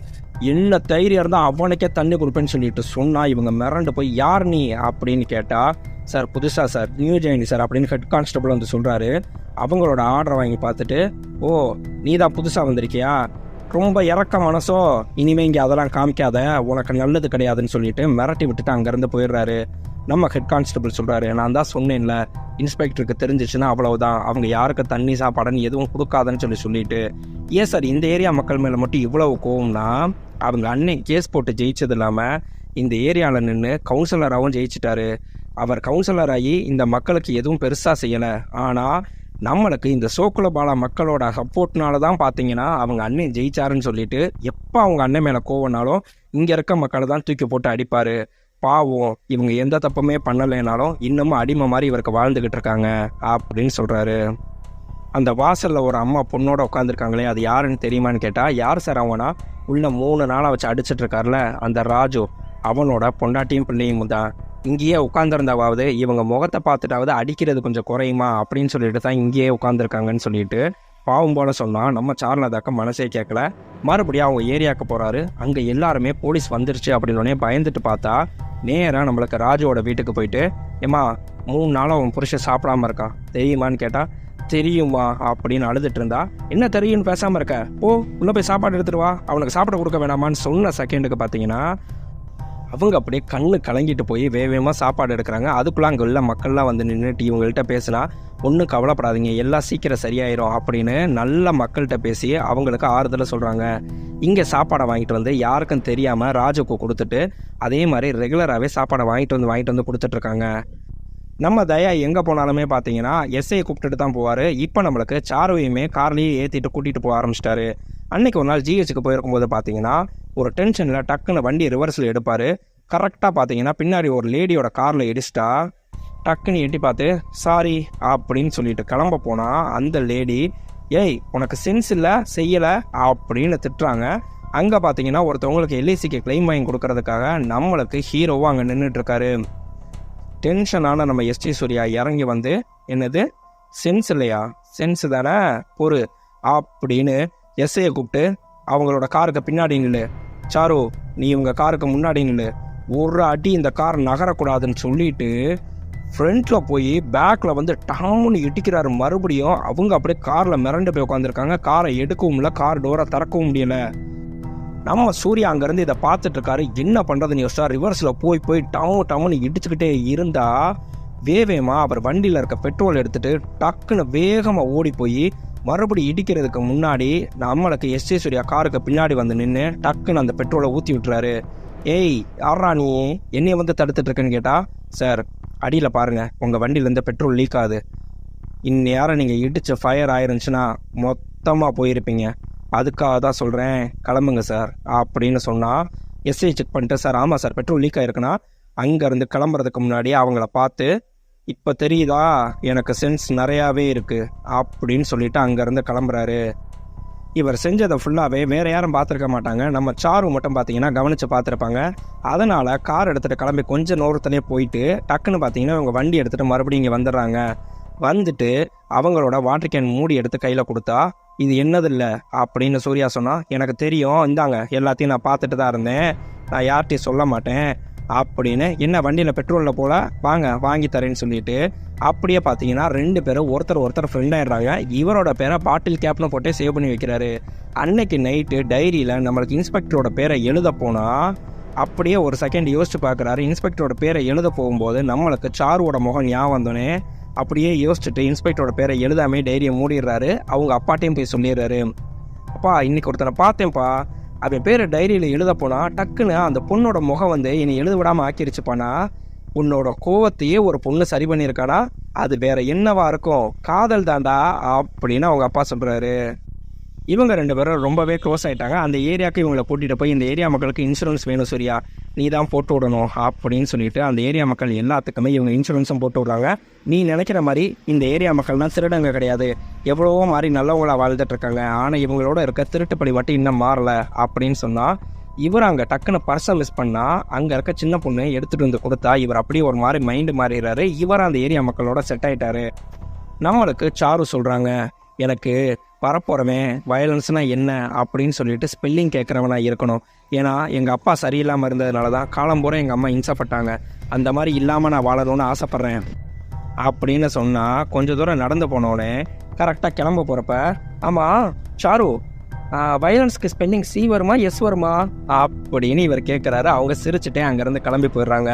என்ன தைரியம் இருந்தால் அவனுக்கே தண்ணி கொடுப்பேன்னு சொல்லிட்டு சொன்னால் இவங்க மிரண்டு போய் யார் நீ அப்படின்னு கேட்டால், சார் புதுசாக சார், நியூ ஜாயின் சார் அப்படின்னு ஹெட் கான்ஸ்டபிள் வந்து சொல்கிறாரு. அவங்களோட ஆர்டரை வாங்கி பார்த்துட்டு, ஓ நீ தான் புதுசாக வந்திருக்கியா, ரொம்ப இறக்க மனசோ, இனிமேல் இங்கே அதெல்லாம் காமிக்காத, உனக்கு நல்லது கிடையாதுன்னு சொல்லிட்டு மிரட்டி விட்டுட்டு அங்கேருந்து போயிடுறாரு. நம்ம ஹெட் கான்ஸ்டபிள் சொல்கிறாரு, நான் தான் சொன்னேன்ல, இன்ஸ்பெக்டருக்கு தெரிஞ்சிச்சுன்னா அவ்வளவுதான், அவங்க யாருக்கு தண்ணி சாப்பாடுன்னு எதுவும் கொடுக்காதுன்னு சொல்லிட்டு. ஏன் சார் இந்த ஏரியா மக்கள் மேலே மட்டும் இவ்வளவு கோவம்னா, அவங்க அண்ணன் கேஸ் போட்டு ஜெயிச்சது இல்லாமல் இந்த ஏரியாவில் நின்று கவுன்சிலராகவும் ஜெயிச்சிட்டாரு. அவர் கவுன்சிலர் ஆகி இந்த மக்களுக்கு எதுவும் பெருசாக செய்யலை. ஆனால் நம்மளுக்கு இந்த சோக்குலபாலா மக்களோட சப்போர்ட்னால தான் பார்த்தீங்கன்னா அவங்க அண்ணன் ஜெயிச்சாருன்னு சொல்லிட்டு எப்போ அவங்க அண்ணன் மேலே கோவனாலும் இங்கே இருக்க மக்களை தான் தூக்கி போட்டு அடிப்பார். பாவம், இவங்க எந்த தப்புமே பண்ணலைனாலும் இன்னமும் அடிமை மாதிரி இவருக்கு வாழ்ந்துக்கிட்டு இருக்காங்க அப்படின்னு சொல்கிறாரு. அந்த வாசலில் ஒரு அம்மா பொண்ணோட உட்காந்துருக்காங்களே, அது யாருன்னு தெரியுமான்னு கேட்டால், யார் சார் அவனா, உள்ள 3 நாளாக வச்சு அடிச்சிட்ருக்காருல அந்த ராஜு, அவனோட பொண்டாட்டியும் பிள்ளையும் தான். இங்கேயே உட்காந்துருந்தாவது இவங்க முகத்தை பார்த்துட்டாவது அடிக்கிறது கொஞ்சம் குறையுமா அப்படின்னு சொல்லிட்டு தான் இங்கேயே உட்காந்துருக்காங்கன்னு சொல்லிட்டு பாவம் போல சொன்னால் நம்ம சார்லதாக்க மனசே கேட்கல. மறுபடியும் அவங்க ஏரியாவுக்கு போகிறாரு. அங்கே எல்லாருமே போலீஸ் வந்துருச்சு அப்படின்னோடனே பயந்துட்டு பார்த்தா நேராக நம்மளுக்கு ராஜுவோட வீட்டுக்கு போயிட்டு, ஏம்மா 3 நாளாக அவன் புருஷன் சாப்பிடாம இருக்கான் தெரியுமான்னு கேட்டால், தெரியுமா அப்படின்னு அழுதுட்டு இருந்தா, என்ன தெரியும்னு பேசாமல் இருக்க, ஓ உள்ளே போய் சாப்பாடு எடுத்துருவா, அவனுக்கு சாப்பிட கொடுக்க வேணாமான்னு சொன்ன செகண்டுக்கு பார்த்தீங்கன்னா அவங்க அப்படியே கண்ணு கலங்கிட்டு போய் வேகமாக சாப்பாடு எடுக்கிறாங்க. அதுக்குள்ளே அங்கே உள்ள மக்கள்லாம் வந்து நின்றுட்டு இவங்கள்ட்ட பேசினா, ஒன்றும் கவலைப்படாதீங்க, எல்லாம் சீக்கிரம் சரியாயிரும் அப்படின்னு நல்ல மக்கள்கிட்ட பேசி அவங்களுக்கு ஆறுதலை சொல்கிறாங்க. இங்கே சாப்பாடை வாங்கிட்டு வந்து யாருக்கும் தெரியாமல் ராஜுக்கு கொடுத்துட்டு அதே மாதிரி ரெகுலராகவே சாப்பாடை வாங்கிட்டு வந்து கொடுத்துட்ருக்காங்க. நம்ம தயா எங்கே போனாலுமே பார்த்தீங்கன்னா எஸ்ஐயை கூப்பிட்டுட்டு தான் போவார். இப்போ நம்மளுக்கு சாருவையுமே கார்லேயே ஏற்றிட்டு கூட்டிகிட்டு போக ஆரம்பிச்சிட்டாரு. அன்றைக்கி ஒரு நாள் ஜிஹெச்சுக்கு போயிருக்கும்போது பார்த்தீங்கன்னா ஒரு டென்ஷனில் டக்குன்னு வண்டி ரிவர்ஸில் எடுப்பார். கரெக்டாக பார்த்தீங்கன்னா பின்னாடி ஒரு லேடியோட காரில் இடிச்சிட்டா டக்குன்னு எட்டி பார்த்து சாரி அப்படின்னு சொல்லிட்டு கிளம்ப போனால் அந்த லேடி, ஏய் உனக்கு சென்ஸ் இல்லை செய்யலை அப்படின்னு திட்டுறாங்க. அங்கே பார்த்தீங்கன்னா ஒருத்தவங்களுக்கு எல்ஐசிக்கு கிளைம் வாங்கி கொடுக்கறதுக்காக நம்மளுக்கு ஹீரோவாக அங்கே நின்றுட்டுருக்காரு. டென்ஷனான நம்ம எஸ்டி சூர்யா இறங்கி வந்து, என்னது சென்ஸ் இல்லையா, சென்ஸ் தானே பொறு அப்படின்னு எஸ்ஐயை கூப்பிட்டு அவங்களோட காருக்கு பின்னாடி நில்லு, சாரு நீ இவங்க காருக்கு முன்னாடி நில்லு, ஒரு அடி இந்த கார் நகரக்கூடாதுன்னு சொல்லிட்டு ஃப்ரண்ட்டில் போய் பேக்கில் வந்து டாமுன்னு இட்டிக்கிறாரு. மறுபடியும் அவங்க அப்படியே காரில் மிரண்டு போய் உட்காந்துருக்காங்க. காரை எடுக்கவும் இல்லை, கார் டோரை திறக்கவும் முடியலை. நம்ம சூர்யா அங்கேருந்து இதை பார்த்துட்டு இருக்காரு. என்ன பண்ணுறதுன்னு யோசிச்சா ரிவர்ஸில் போய் டம்முன்னு இடிச்சுக்கிட்டே இருந்தா வேகமாக அவர் வண்டியில் இருக்க பெட்ரோல் எடுத்துகிட்டு டக்குன்னு வேகமாக ஓடி போய் மறுபடியும் இடிக்கிறதுக்கு முன்னாடி நம்மளுக்கு எஸ்டி சூர்யா காருக்கு பின்னாடி வந்து நின்று டக்குன்னு அந்த பெட்ரோலை ஊற்றி விட்டுறாரு. ஏய் யாரா நீ என்னைய வந்து தடுத்துட்டு இருக்குன்னு கேட்டால், சார் அடியில் பாருங்கள் உங்கள் வண்டியிலேருந்து பெட்ரோல் லீக் ஆகுது, இந்நேரம் நீங்கள் இடிச்சு ஃபயர் ஆயிருந்துச்சுன்னா மொத்தமாக போயிருப்பீங்க, அதுக்காக தான் சொல்கிறேன் கிளம்புங்க சார் அப்படின்னு சொன்னால் எஸ்ஐ செக் பண்ணிட்டு, சார் ஆமாம் சார் பெட்ரோல் லீக் ஆகிருக்குன்னா அங்கேருந்து கிளம்புறதுக்கு முன்னாடி அவங்கள பார்த்து, இப்போ தெரியுதா எனக்கு சென்ஸ் நிறையாவே இருக்குது அப்படின்னு சொல்லிட்டு அங்கேருந்து கிளம்புறாரு. இவர் செஞ்சதை ஃபுல்லாகவே வேறு யாரும் பார்த்துருக்க மாட்டாங்க. நம்ம சாரு மட்டும் பார்த்தீங்கன்னா கவனித்து பார்த்துருப்பாங்க. அதனால் கார் எடுத்துகிட்டு கிளம்பி கொஞ்சம் நேரத்துலேயே போயிட்டு டக்குன்னு பார்த்தீங்கன்னா இவங்க வண்டி எடுத்துகிட்டு மறுபடியும் இங்கே வந்துடுறாங்க. வந்துட்டு அவங்களோட வாட்டர் கேன் மூடி எடுத்து கையில் கொடுத்தா, இது என்னது இல்லை அப்படின்னு சூர்யா சொன்னால், எனக்கு தெரியும் இந்தாங்க எல்லாத்தையும் நான் பார்த்துட்டு தான் இருந்தேன், நான் யார்கிட்டையும் சொல்ல மாட்டேன் அப்படின்னு, என்ன வண்டியில் பெட்ரோலில் போல வாங்க வாங்கி தரேன்னு சொல்லிட்டு அப்படியே பார்த்தீங்கன்னா 2 பேரும் ஒருத்தர் ஃப்ரெண்ட் ஆகிடுறாங்க. இவரோட பேரை பாட்டில் கேப்னு போட்டே சேவ் பண்ணி வைக்கிறாரு. அன்னைக்கு நைட்டு டைரியில் நம்மளுக்கு இன்ஸ்பெக்டரோட பேரை எழுத போனால் அப்படியே ஒரு செகண்ட் யோசிச்சு பார்க்குறாரு. இன்ஸ்பெக்டரோட பேரை எழுத போகும்போது நம்மளுக்கு சாருவோட முகம் ஞாபகம் வந்தோடனே அப்படியே யோசிச்சுட்டு இன்ஸ்பெக்டரோட பேரை எழுதாமே டைரியை மூடிடுறாரு. அவங்க அப்பாட்டையும் போய் சொல்லிடுறாரு, அப்பா இன்னைக்கு ஒருத்தனை பார்த்தேன்ப்பா, அவன் பேர் டைரியில் எழுத போனால் டக்குன்னு அந்த பொண்ணோட முகம் வந்து என்னை எழுத விடாமல் ஆக்கிருச்சுப்பானா, உன்னோட கோவத்தையே ஒரு பொண்ணு சரி பண்ணியிருக்கானா, அது வேற என்னவா இருக்கும், காதல் தாண்டா அப்படின்னு அவங்க அப்பா சொல்கிறாரு. இவங்க 2 பேரும் ரொம்பவே க்ளோஸ் ஆகிட்டாங்க. அந்த ஏரியாவுக்கு இவங்களை கூட்டிகிட்டு போய், இந்த ஏரியா மக்களுக்கு இன்சூரன்ஸ் வேணும் சூர்யா, நீ தான் போட்டு விடணும் அப்படின்னு சொல்லிட்டு அந்த ஏரியா மக்கள் எல்லாத்துக்குமே இவங்க இன்சூரன்ஸும் போட்டு விட்றாங்க. நீ நினைக்கிற மாதிரி இந்த ஏரியா மக்கள்லாம் திருடங்க கிடையாது, எவ்வளவோ மாதிரி நல்லவங்களாக வாழ்ந்துட்டுருக்காங்க, ஆனால் இவங்களோட இருக்க திருட்டுப்படி மட்டும் இன்னும் மாறலை அப்படின்னு சொன்னால், இவர் அங்கே டக்குன்னு பர்ஸை மிஸ் பண்ணால் அங்கே இருக்க சின்ன பொண்ணு எடுத்துகிட்டு வந்து கொடுத்தா இவர் அப்படியே ஒரு மாதிரி மைண்டு மாறிடுறாரு. இவர் அந்த ஏரியா மக்களோட செட் ஆகிட்டாரு. நம்மளுக்கு சாரு சொல்கிறாங்க, எனக்கு வரப்போகிறவன் வயலன்ஸ்னால் என்ன அப்படின்னு சொல்லிட்டு ஸ்பெல்லிங் கேட்குறவனா இருக்கணும். ஏன்னா எங்கள் அப்பா சரியில்லாமல் இருந்ததுனால தான் காலம்பூரா எங்கள் அம்மா இம்சப்பட்டாங்க. அந்த மாதிரி இல்லாமல் நான் வாழணும்னு ஆசைப்பட்றேன் அப்படின்னு சொன்னால் கொஞ்சம் தூரம் நடந்து போனோடனே கரெக்டாக கிளம்ப போகிறப்ப, ஆமாம் சாரு, வயலன்ஸ்க்கு ஸ்பெல்லிங் சி வருமா எஸ் வருமா அப்படின்னு இவர் கேட்குறாரு. அவங்க சிரிச்சுட்டே அங்கேருந்து கிளம்பி போயிடுறாங்க.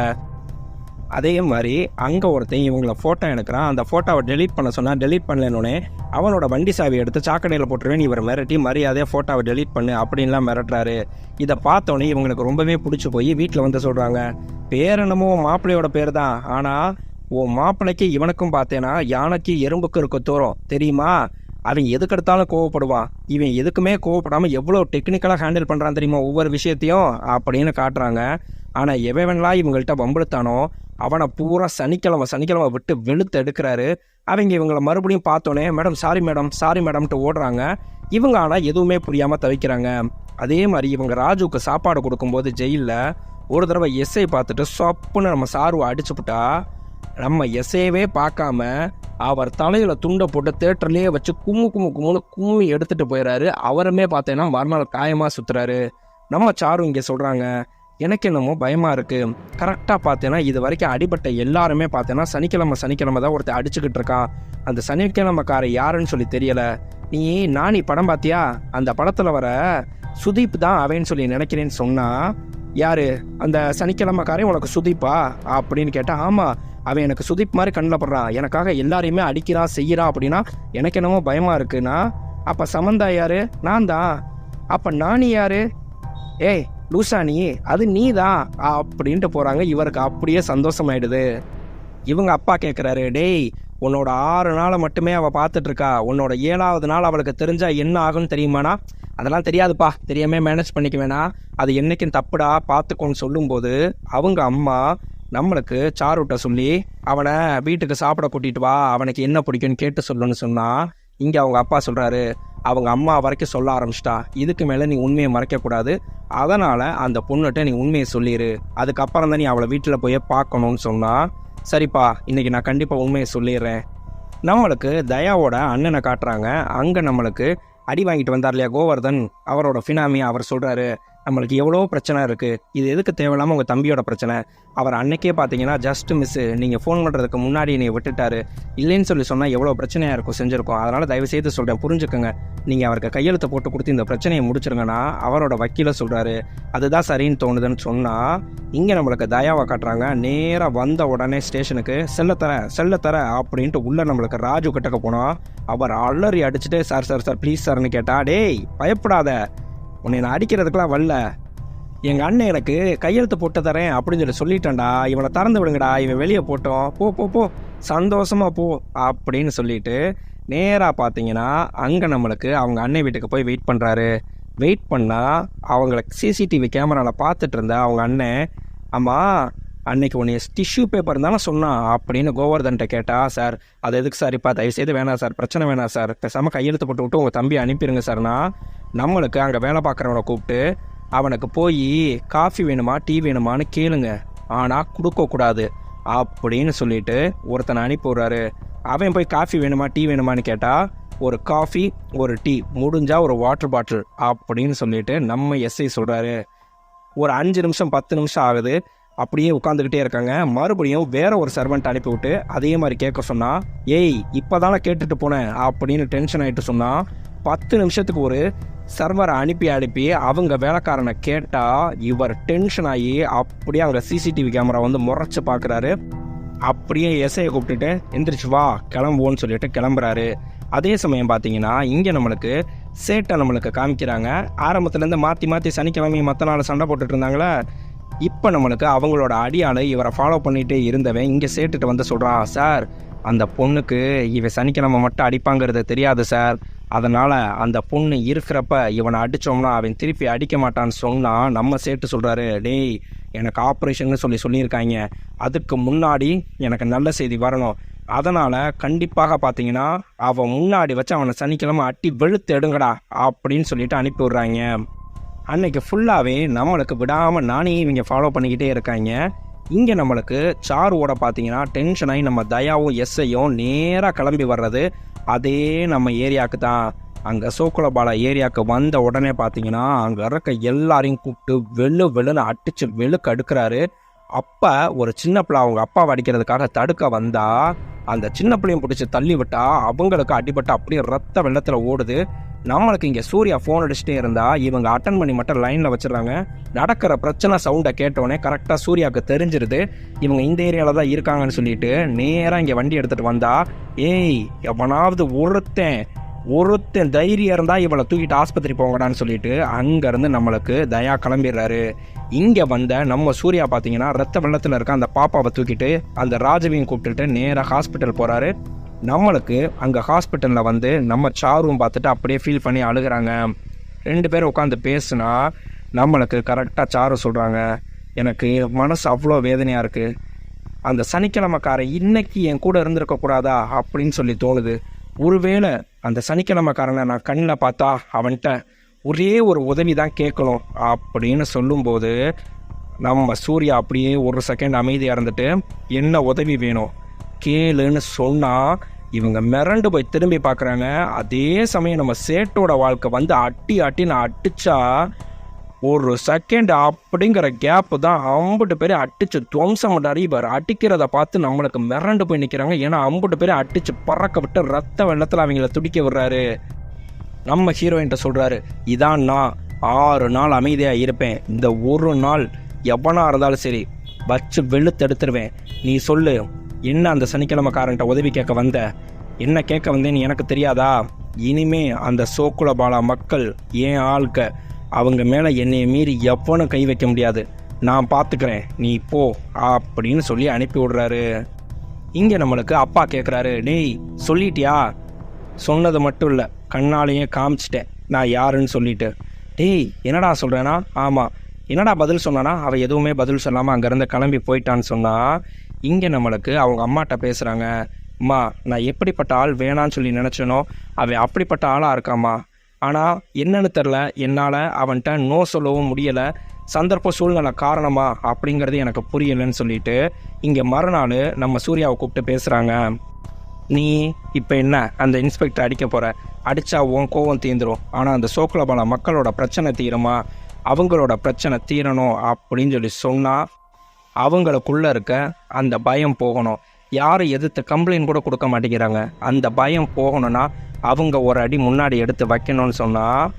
அதே மாதிரி அங்கே ஒருத்தன் இவங்களை ஃபோட்டோ எடுக்கிறான். அந்த ஃபோட்டோவை டெலீட் பண்ண சொன்னால் டெலீட் பண்ணலனோடனே அவனோட வண்டி சாவி எடுத்து சாக்கடையில் போட்டுருவேன் இவர் மிரட்டி மரியாதையாக ஃபோட்டோவை டெலீட் பண்ணு அப்படின்லாம் மிரட்டுறாரு. இதை பார்த்தோன்னே இவங்களுக்கு ரொம்பவே பிடிச்சி போய் வீட்டில் வந்து சொல்கிறாங்க, பேர் என்னமோ மாப்பிள்ளையோட பேர் தான், ஆனால் உன் மாப்பிள்ளைக்கு இவனுக்கும் பார்த்தேன்னா யானைக்கு எறும்புக்கு இருக்க தூரம் தெரியுமா, அவன் எதுக்கு எடுத்தாலும் கோவப்படுவான், இவன் எதுக்குமே கோவப்படாமல் எவ்வளோ டெக்னிக்கலாக ஹேண்டில் பண்ணுறான் தெரியுமா ஒவ்வொரு விஷயத்தையும் அப்படின்னு காட்டுறாங்க. ஆனால் எவன்லாம் இவங்கள்ட்ட வம்பளுத்தானோ அவனை பூரா சனிக்கிழமை விட்டு வெளுத்து எடுக்கிறாரு. அவங்க இவங்களை மறுபடியும் பார்த்தோன்னே மேடம் சாரி மேடம்ட்டு ஓடுறாங்க. இவங்க ஆனால் எதுவுமே புரியாமல் தவிக்கிறாங்க. அதே மாதிரி இவங்க ராஜுவுக்கு சாப்பாடு கொடுக்கும்போது ஜெயிலில் ஒரு தடவை எஸ்ஐ பார்த்துட்டு சொப்புன்னு நம்ம சாருவை அடிச்சுப்புட்டா, நம்ம எஸ்ஐவே பார்க்காம அவர் தலையில் துண்டை போட்டு தேட்டர்லேயே வச்சு கும்மி எடுத்துகிட்டு போயிடறாரு. அவருமே பார்த்தேன்னா மறுநாள் காயமாக சுற்றுறாரு. நம்ம சாரு இங்கே சொல்கிறாங்க, எனக்கு என்னமோ பயமாக இருக்குது. கரெக்டாக பார்த்தேன்னா இது வரைக்கும் அடிபட்ட எல்லாருமே பார்த்தேன்னா சனிக்கிழமை தான் ஒருத்தர் அடிச்சுக்கிட்டு இருக்கான். அந்த சனிக்கிழமைக்கார யாருன்னு சொல்லி தெரியலை. நீ நானி படம் பார்த்தியா, அந்த படத்தில் வர சுதீப் தான் அவன்னு சொல்லி நினைக்கிறேன்னு சொன்னால், யார் அந்த சனிக்கிழமைக்காரன் உனக்கு சுதீப்பா அப்படின்னு கேட்டால், ஆமாம் அவன் எனக்கு சுதீப் மாதிரி கண்ணில் படுறான், எனக்காக எல்லாரையுமே அடிக்கிறான் செய்கிறான் அப்படின்னா எனக்கு என்னமோ பயமாக இருக்குன்னா, அப்போ சமந்தா யார், நான் தான், அப்போ நானி யார், ஏய் லூசா நீ, அது நீ தான் அப்படின்ட்டு போகிறாங்க. இவருக்கு அப்படியே சந்தோஷமாயிடுது. இவங்க அப்பா கேட்குறாரு, டேய் உன்னோட 6 நாளை மட்டுமே அவள் பார்த்துட்ருக்கா, உன்னோட 7ஆவது நாள் அவளுக்கு தெரிஞ்சால் என்ன ஆகும்னு தெரியுமாண்ணா, அதெல்லாம் தெரியாதுப்பா, தெரியாமே மேனேஜ் பண்ணிக்க வேணாம், அது என்றைக்கும் தப்புடா பார்த்துக்கோன்னு சொல்லும்போது அவங்க அம்மா நம்மளுக்கு சாருட்ட சொல்லி அவனை வீட்டுக்கு சாப்பிட கூட்டிகிட்டு வா, அவனுக்கு என்ன பிடிக்குன்னு கேட்டு சொல்லுன்னு சொன்னால், இங்கே அவங்க அப்பா சொல்கிறாரு, அவங்க அம்மா வரைக்கும் சொல்ல ஆரம்பிச்சிட்டா, இதுக்கு மேலே நீ உண்மையை மறைக்கக்கூடாது, அதனால் அந்த பொண்ணுகிட்ட நீ உண்மையை சொல்லிடு, அதுக்கப்புறம் தான் நீ அவளை வீட்டில் போய் பார்க்கணும்னு சொன்னால், சரிப்பா இன்றைக்கி நான் கண்டிப்பாக உண்மையை சொல்லிடுறேன். நம்மளுக்கு தயாவோட அண்ணனை காட்டுறாங்க. அங்கே நம்மளுக்கு அடி வாங்கிட்டு வந்தார் இல்லையா கோவர்தன், அவரோட ஃபினாமி, அவர் சொல்கிறாரு, நம்மளுக்கு எவ்வளோ பிரச்சனை இருக்குது, இது எதுக்கு தேவையில்லாமல் உங்கள் தம்பியோட பிரச்சனை, அவர் அன்னைக்கே பார்த்தீங்கன்னா ஜஸ்ட் மிஸ்ஸு, நீங்கள் ஃபோன் பண்ணுறதுக்கு முன்னாடி என்னை விட்டுட்டாரு, இல்லைன்னு சொல்லி சொன்னால் எவ்வளோ பிரச்சனையாக இருக்கும் செஞ்சுருக்கோம், அதனால் தயவுசெய்து சொல்கிறேன் புரிஞ்சுக்கோங்க, நீங்கள் அவருக்கு கையெழுத்து போட்டு கொடுத்து இந்த பிரச்சனையை முடிச்சிருங்கன்னா அவரோட வக்கீலை சொல்கிறாரு, அதுதான் சரின்னு தோணுதுன்னு சொன்னால், இங்கே நம்மளுக்கு தயாவை காட்டுறாங்க. நேராக வந்த உடனே ஸ்டேஷனுக்கு செல்ல தர அப்படின்ட்டு உள்ளே நம்மளுக்கு ராஜு கிட்டக்க போனோம். அவர் அலறி அடிச்சுட்டு சார் ப்ளீஸ் சார்னு கேட்டா, டேய் பயப்படாத, உன்னை நான் அடிக்கிறதுக்கெலாம் வரல, எங்கள் அண்ணன் எனக்கு கையெழுத்து போட்டு தரேன் அப்படின்னு சொல்லிட்டேன்டா, இவனை திறந்து விடுங்கடா, இவன் வெளியே போட்டோம், போ சந்தோஷமாக போ அப்படின்னு சொல்லிட்டு நேராக பார்த்தீங்கன்னா அங்கே நம்மளுக்கு அவங்க அண்ணன் வீட்டுக்கு போய் வெயிட் பண்ணுறாரு. வெயிட் பண்ணால் அவங்கள சிசிடிவி கேமராவில் பார்த்துட்டு இருந்த அவங்க அண்ணன், ஆமாம் அன்னைக்கு உன்னை டிஷ்யூ பேப்பர் தானே சொன்னான் அப்படின்னு கோவர்தன்ட்ட கேட்டா, சார் அது எதுக்கு சார், இப்போ தயவுசெய்து வேணாம் சார், பிரச்சனை வேணாம் சார், பேசாமல் கையெழுத்து போட்டு விட்டு உங்கள் தம்பி அனுப்பிடுங்க சார்னா, நம்மளுக்கு அங்கே வேலை பார்க்குறவனை கூப்பிட்டு அவனுக்கு போய் காஃபி வேணுமா டீ வேணுமான்னு கேளுங்க, ஆனால் கொடுக்கக்கூடாது அப்படின்னு சொல்லிட்டு ஒருத்தனை அனுப்பி விட்றாரு. அவன் போய் காஃபி வேணுமா டீ வேணுமான்னு கேட்டால், ஒரு காஃபி ஒரு டீ முடிஞ்சால் ஒரு வாட்டர் பாட்டில் அப்படின்னு சொல்லிட்டு நம்ம எஸ்ஐ சொல்கிறாரு. ஒரு 5 நிமிஷம் 10 நிமிஷம் ஆகுது, அப்படியே உட்காந்துக்கிட்டே இருக்காங்க. மறுபடியும் வேற ஒரு சர்வெண்ட் அனுப்பிவிட்டு அதே மாதிரி கேட்க சொன்னால், ஏய் இப்போ தானே கேட்டுட்டு போனேன் அப்படின்னு டென்ஷன் ஆகிட்டு சொன்னால், 10 நிமிஷத்துக்கு ஒரு சர்வரை அனுப்பி அவங்க வேலைக்காரனை கேட்டால் இவர் டென்ஷன் ஆகி அப்படியே அவங்க சிசிடிவி கேமரா வந்து முறைச்சி பார்க்குறாரு. அப்படியே எஸ்ஐயை கூப்பிட்டுட்டு எந்திரிச்சு வா கிளம்புவோன்னு சொல்லிட்டு கிளம்புறாரு. அதே சமயம் பார்த்தீங்கன்னா இங்கே நம்மளுக்கு சேட்டை நம்மளுக்கு காமிக்கிறாங்க. ஆரம்பத்துலேருந்து மாற்றி சனிக்கிழமை மற்ற நாள் சண்டை போட்டுட்டு இருந்தாங்களே, இப்போ நம்மளுக்கு அவங்களோட அடியாளை இவரை ஃபாலோ பண்ணிகிட்டே இருந்தவன் இங்கே சேட்டுட்டு வந்து சொல்கிறான், சார் அந்த பொண்ணுக்கு இவன் சனிக்கிழமை மட்டும் அடிப்பாங்கிறது தெரியாது சார், அதனால் அந்த பொண்ணு இருக்கிறப்ப இவனை அடித்தோம்னா அவன் திருப்பி அடிக்க மாட்டான்னு சொன்னால் நம்ம சேட்டு சொல்கிறாரு, டேய் எனக்கு ஆப்ரேஷன்னு சொல்லியிருக்காங்க, அதுக்கு முன்னாடி எனக்கு நல்ல செய்தி வரணும், அதனால் கண்டிப்பாக பார்த்தீங்கன்னா அவன் முன்னாடி வச்சு அவனை சனிக்கிழமை அட்டி வெளுத்து எடுங்கடா அப்படின்னு சொல்லிட்டு அனுப்பி விட்றாங்க. அன்னைக்கு ஃபுல்லாகவே நம்மளுக்கு விடாமல் நானே இவங்க ஃபாலோ பண்ணிக்கிட்டே இருக்காங்க. இங்கே நம்மளுக்கு சாருவோட பார்த்தீங்கன்னா டென்ஷனாகி நம்ம தயாவும் எஸ்ஐயும் நேராக கிளம்பி வர்றது அதே நம்ம ஏரியாவுக்கு தான். அங்கே சோக்குலபாலா ஏரியாவுக்கு வந்த உடனே பார்த்தீங்கன்னா அங்கே இருக்க எல்லாரையும் கூப்பிட்டு வெள்ளுன்னு அடித்து வெளுக்கு அடுக்கிறாரு. அப்போ ஒரு சின்ன பிள்ளை அவங்க அப்பாவை அடிக்கிறதுக்காக தடுக்க வந்தா அந்த சின்ன பிள்ளையும் பிடிச்சி தள்ளி விட்டா அவங்களுக்கு அடிபட்டு அப்படியே ரத்த வெள்ளத்தில் ஓடுது. நம்மளுக்கு இங்கே சூர்யா ஃபோன் அடிச்சுட்டே இருந்தா இவங்க அட்டன் பண்ணி மட்டும் லைனில் வச்சிடறாங்க. நடக்கிற பிரச்சனை சவுண்டை கேட்டோடனே கரெக்டாக சூர்யாவுக்கு தெரிஞ்சிருது இவங்க இந்த ஏரியாவில் தான் இருக்காங்கன்னு சொல்லிட்டு நேராக இங்கே வண்டி எடுத்துகிட்டு வந்தா, ஏய் எவனாவது ஒருத்தன் தைரியம் இருந்தால் இவளை தூக்கிட்டு ஆஸ்பத்திரி போங்கடான்னு சொல்லிட்டு அங்கேருந்து நம்மளுக்கு தயா கிளம்பிடுறாரு. இங்கே வந்த நம்ம சூர்யா பார்த்தீங்கன்னா ரத்த வெள்ளத்தில் இருக்க அந்த பாப்பாவை தூக்கிட்டு அந்த ராஜவியும் கூப்பிட்டுட்டு நேராக ஹாஸ்பிட்டல் போகிறாரு. நம்மளுக்கு அங்கே ஹாஸ்பிட்டலில் வந்து நம்ம சாரும் பார்த்துட்டு அப்படியே ஃபீல் பண்ணி அழுகிறாங்க. 2 பேரும் உட்காந்து பேசுனா நம்மளுக்கு கரெக்டாக சாரு சொல்கிறாங்க, எனக்கு மனசு அவ்வளோ வேதனையாக இருக்குது, அந்த சனிக்கிழமைக்காரன் இன்னைக்கு என் கூட இருந்திருக்கக்கூடாதா அப்படின்னு சொல்லி தோணுது. ஒருவேளை அந்த சனிக்கிழமைக்காரனை நான் கண்ணில் பார்த்தா அவன்கிட்ட ஒரே ஒரு உதவி தான் கேட்கணும் அப்படின்னு சொல்லும்போது நம்ம சூர்யா அப்படியே ஒரு செகண்ட் அமைதியாக இருந்துட்டு என்ன உதவி வேணும் கேளுன்னு சொன்னால் இவங்க மிரண்டு போய் திரும்பி பார்க்குறாங்க. அதே சமயம் நம்ம சேட்டோட வாழ்க்கை வந்து அட்டின்னு அடிச்சா ஒரு செகண்ட் அப்படிங்கிற கேப்பு தான் 50 பேரை அடிச்சு துவம்சம் அறிவார். அடிக்கிறத பார்த்து நம்மளுக்கு மிரண்டு போய் நிற்கிறாங்க. ஏன்னா 50 பேரை அடிச்சு பறக்க விட்டு ரத்த வெள்ளத்தில் அவங்கள துடிக்க விடுறாரு. நம்ம ஹீரோயின்ட்ட சொல்கிறாரு, இதான் நான் 6 நாள் அமைதியாக இருப்பேன், இந்த ஒரு நாள் எவனாக இருந்தாலும் சரி வச்சு வெளுத்தெடுத்துருவேன், நீ சொல்லு என்ன அந்த சனிக்கிழமைக்காரன்ட்ட உதவி கேட்க வந்த, என்ன கேட்க வந்தேன்னு எனக்கு தெரியாதா, இனிமே அந்த சோக்குலபாலா மக்கள் ஏன் ஆள்க, அவங்க மேலே என்னைய மீறி எவனும் கை வைக்க முடியாது, நான் பார்த்துக்கிறேன், நீ போ அப்படின்னு சொல்லி அனுப்பி விடுறாரு. இங்கே நம்மளுக்கு அப்பா கேட்குறாரு, டேய் சொல்லிட்டியா? சொன்னது மட்டும் இல்லை கண்ணாலேயே காமிச்சிட்டேன் நான் யாருன்னு சொல்லிட்டு. டேய் என்னடா சொல்கிறேன்னா? ஆமாம். என்னடா பதில் சொன்னானா? அவள் எதுவுமே பதில் சொல்லாமல் அங்கேருந்து கிளம்பி போயிட்டான்னு சொன்னால் இங்கே நம்மளுக்கு அவங்க அம்மாட்ட பேசுகிறாங்க, அம்மா நான் எப்படிப்பட்ட ஆள் வேணான்னு சொல்லி நினச்சனோ அவன் அப்படிப்பட்ட ஆளாக இருக்காம்மா, ஆனால் என்னன்னு தெரில என்னால் அவன்கிட்ட நோ சொல்லவும் முடியலை, சந்தர்ப்ப சூழ்நிலை காரணமா அப்படிங்கிறது எனக்கு புரியலைன்னு சொல்லிட்டு இங்கே மறுநாள் நம்ம சூர்யாவை கூப்பிட்டு பேசுகிறாங்க. நீ இப்போ என்ன அந்த இன்ஸ்பெக்டர் அடிக்க போகிற, அடித்தா உன் கோவம் தீர்ந்துடும், ஆனால் அந்த சோக்குலபாலா மக்களோட பிரச்சனை தீருமா, அவங்களோட பிரச்சனை தீரணும் அப்படின்னு சொல்லி சொன்னால் அவங்களுக்குள்ளே இருக்க அந்த பயம் போகணும். யாரும் எதிர்த்து கம்ப்ளைண்ட் கூட கொடுக்க மாட்டேங்கிறாங்க, அந்த பயம் போகணும்னா அவங்க ஒரு அடி முன்னாடி எடுத்து வைக்கணும்னு சொன்னால்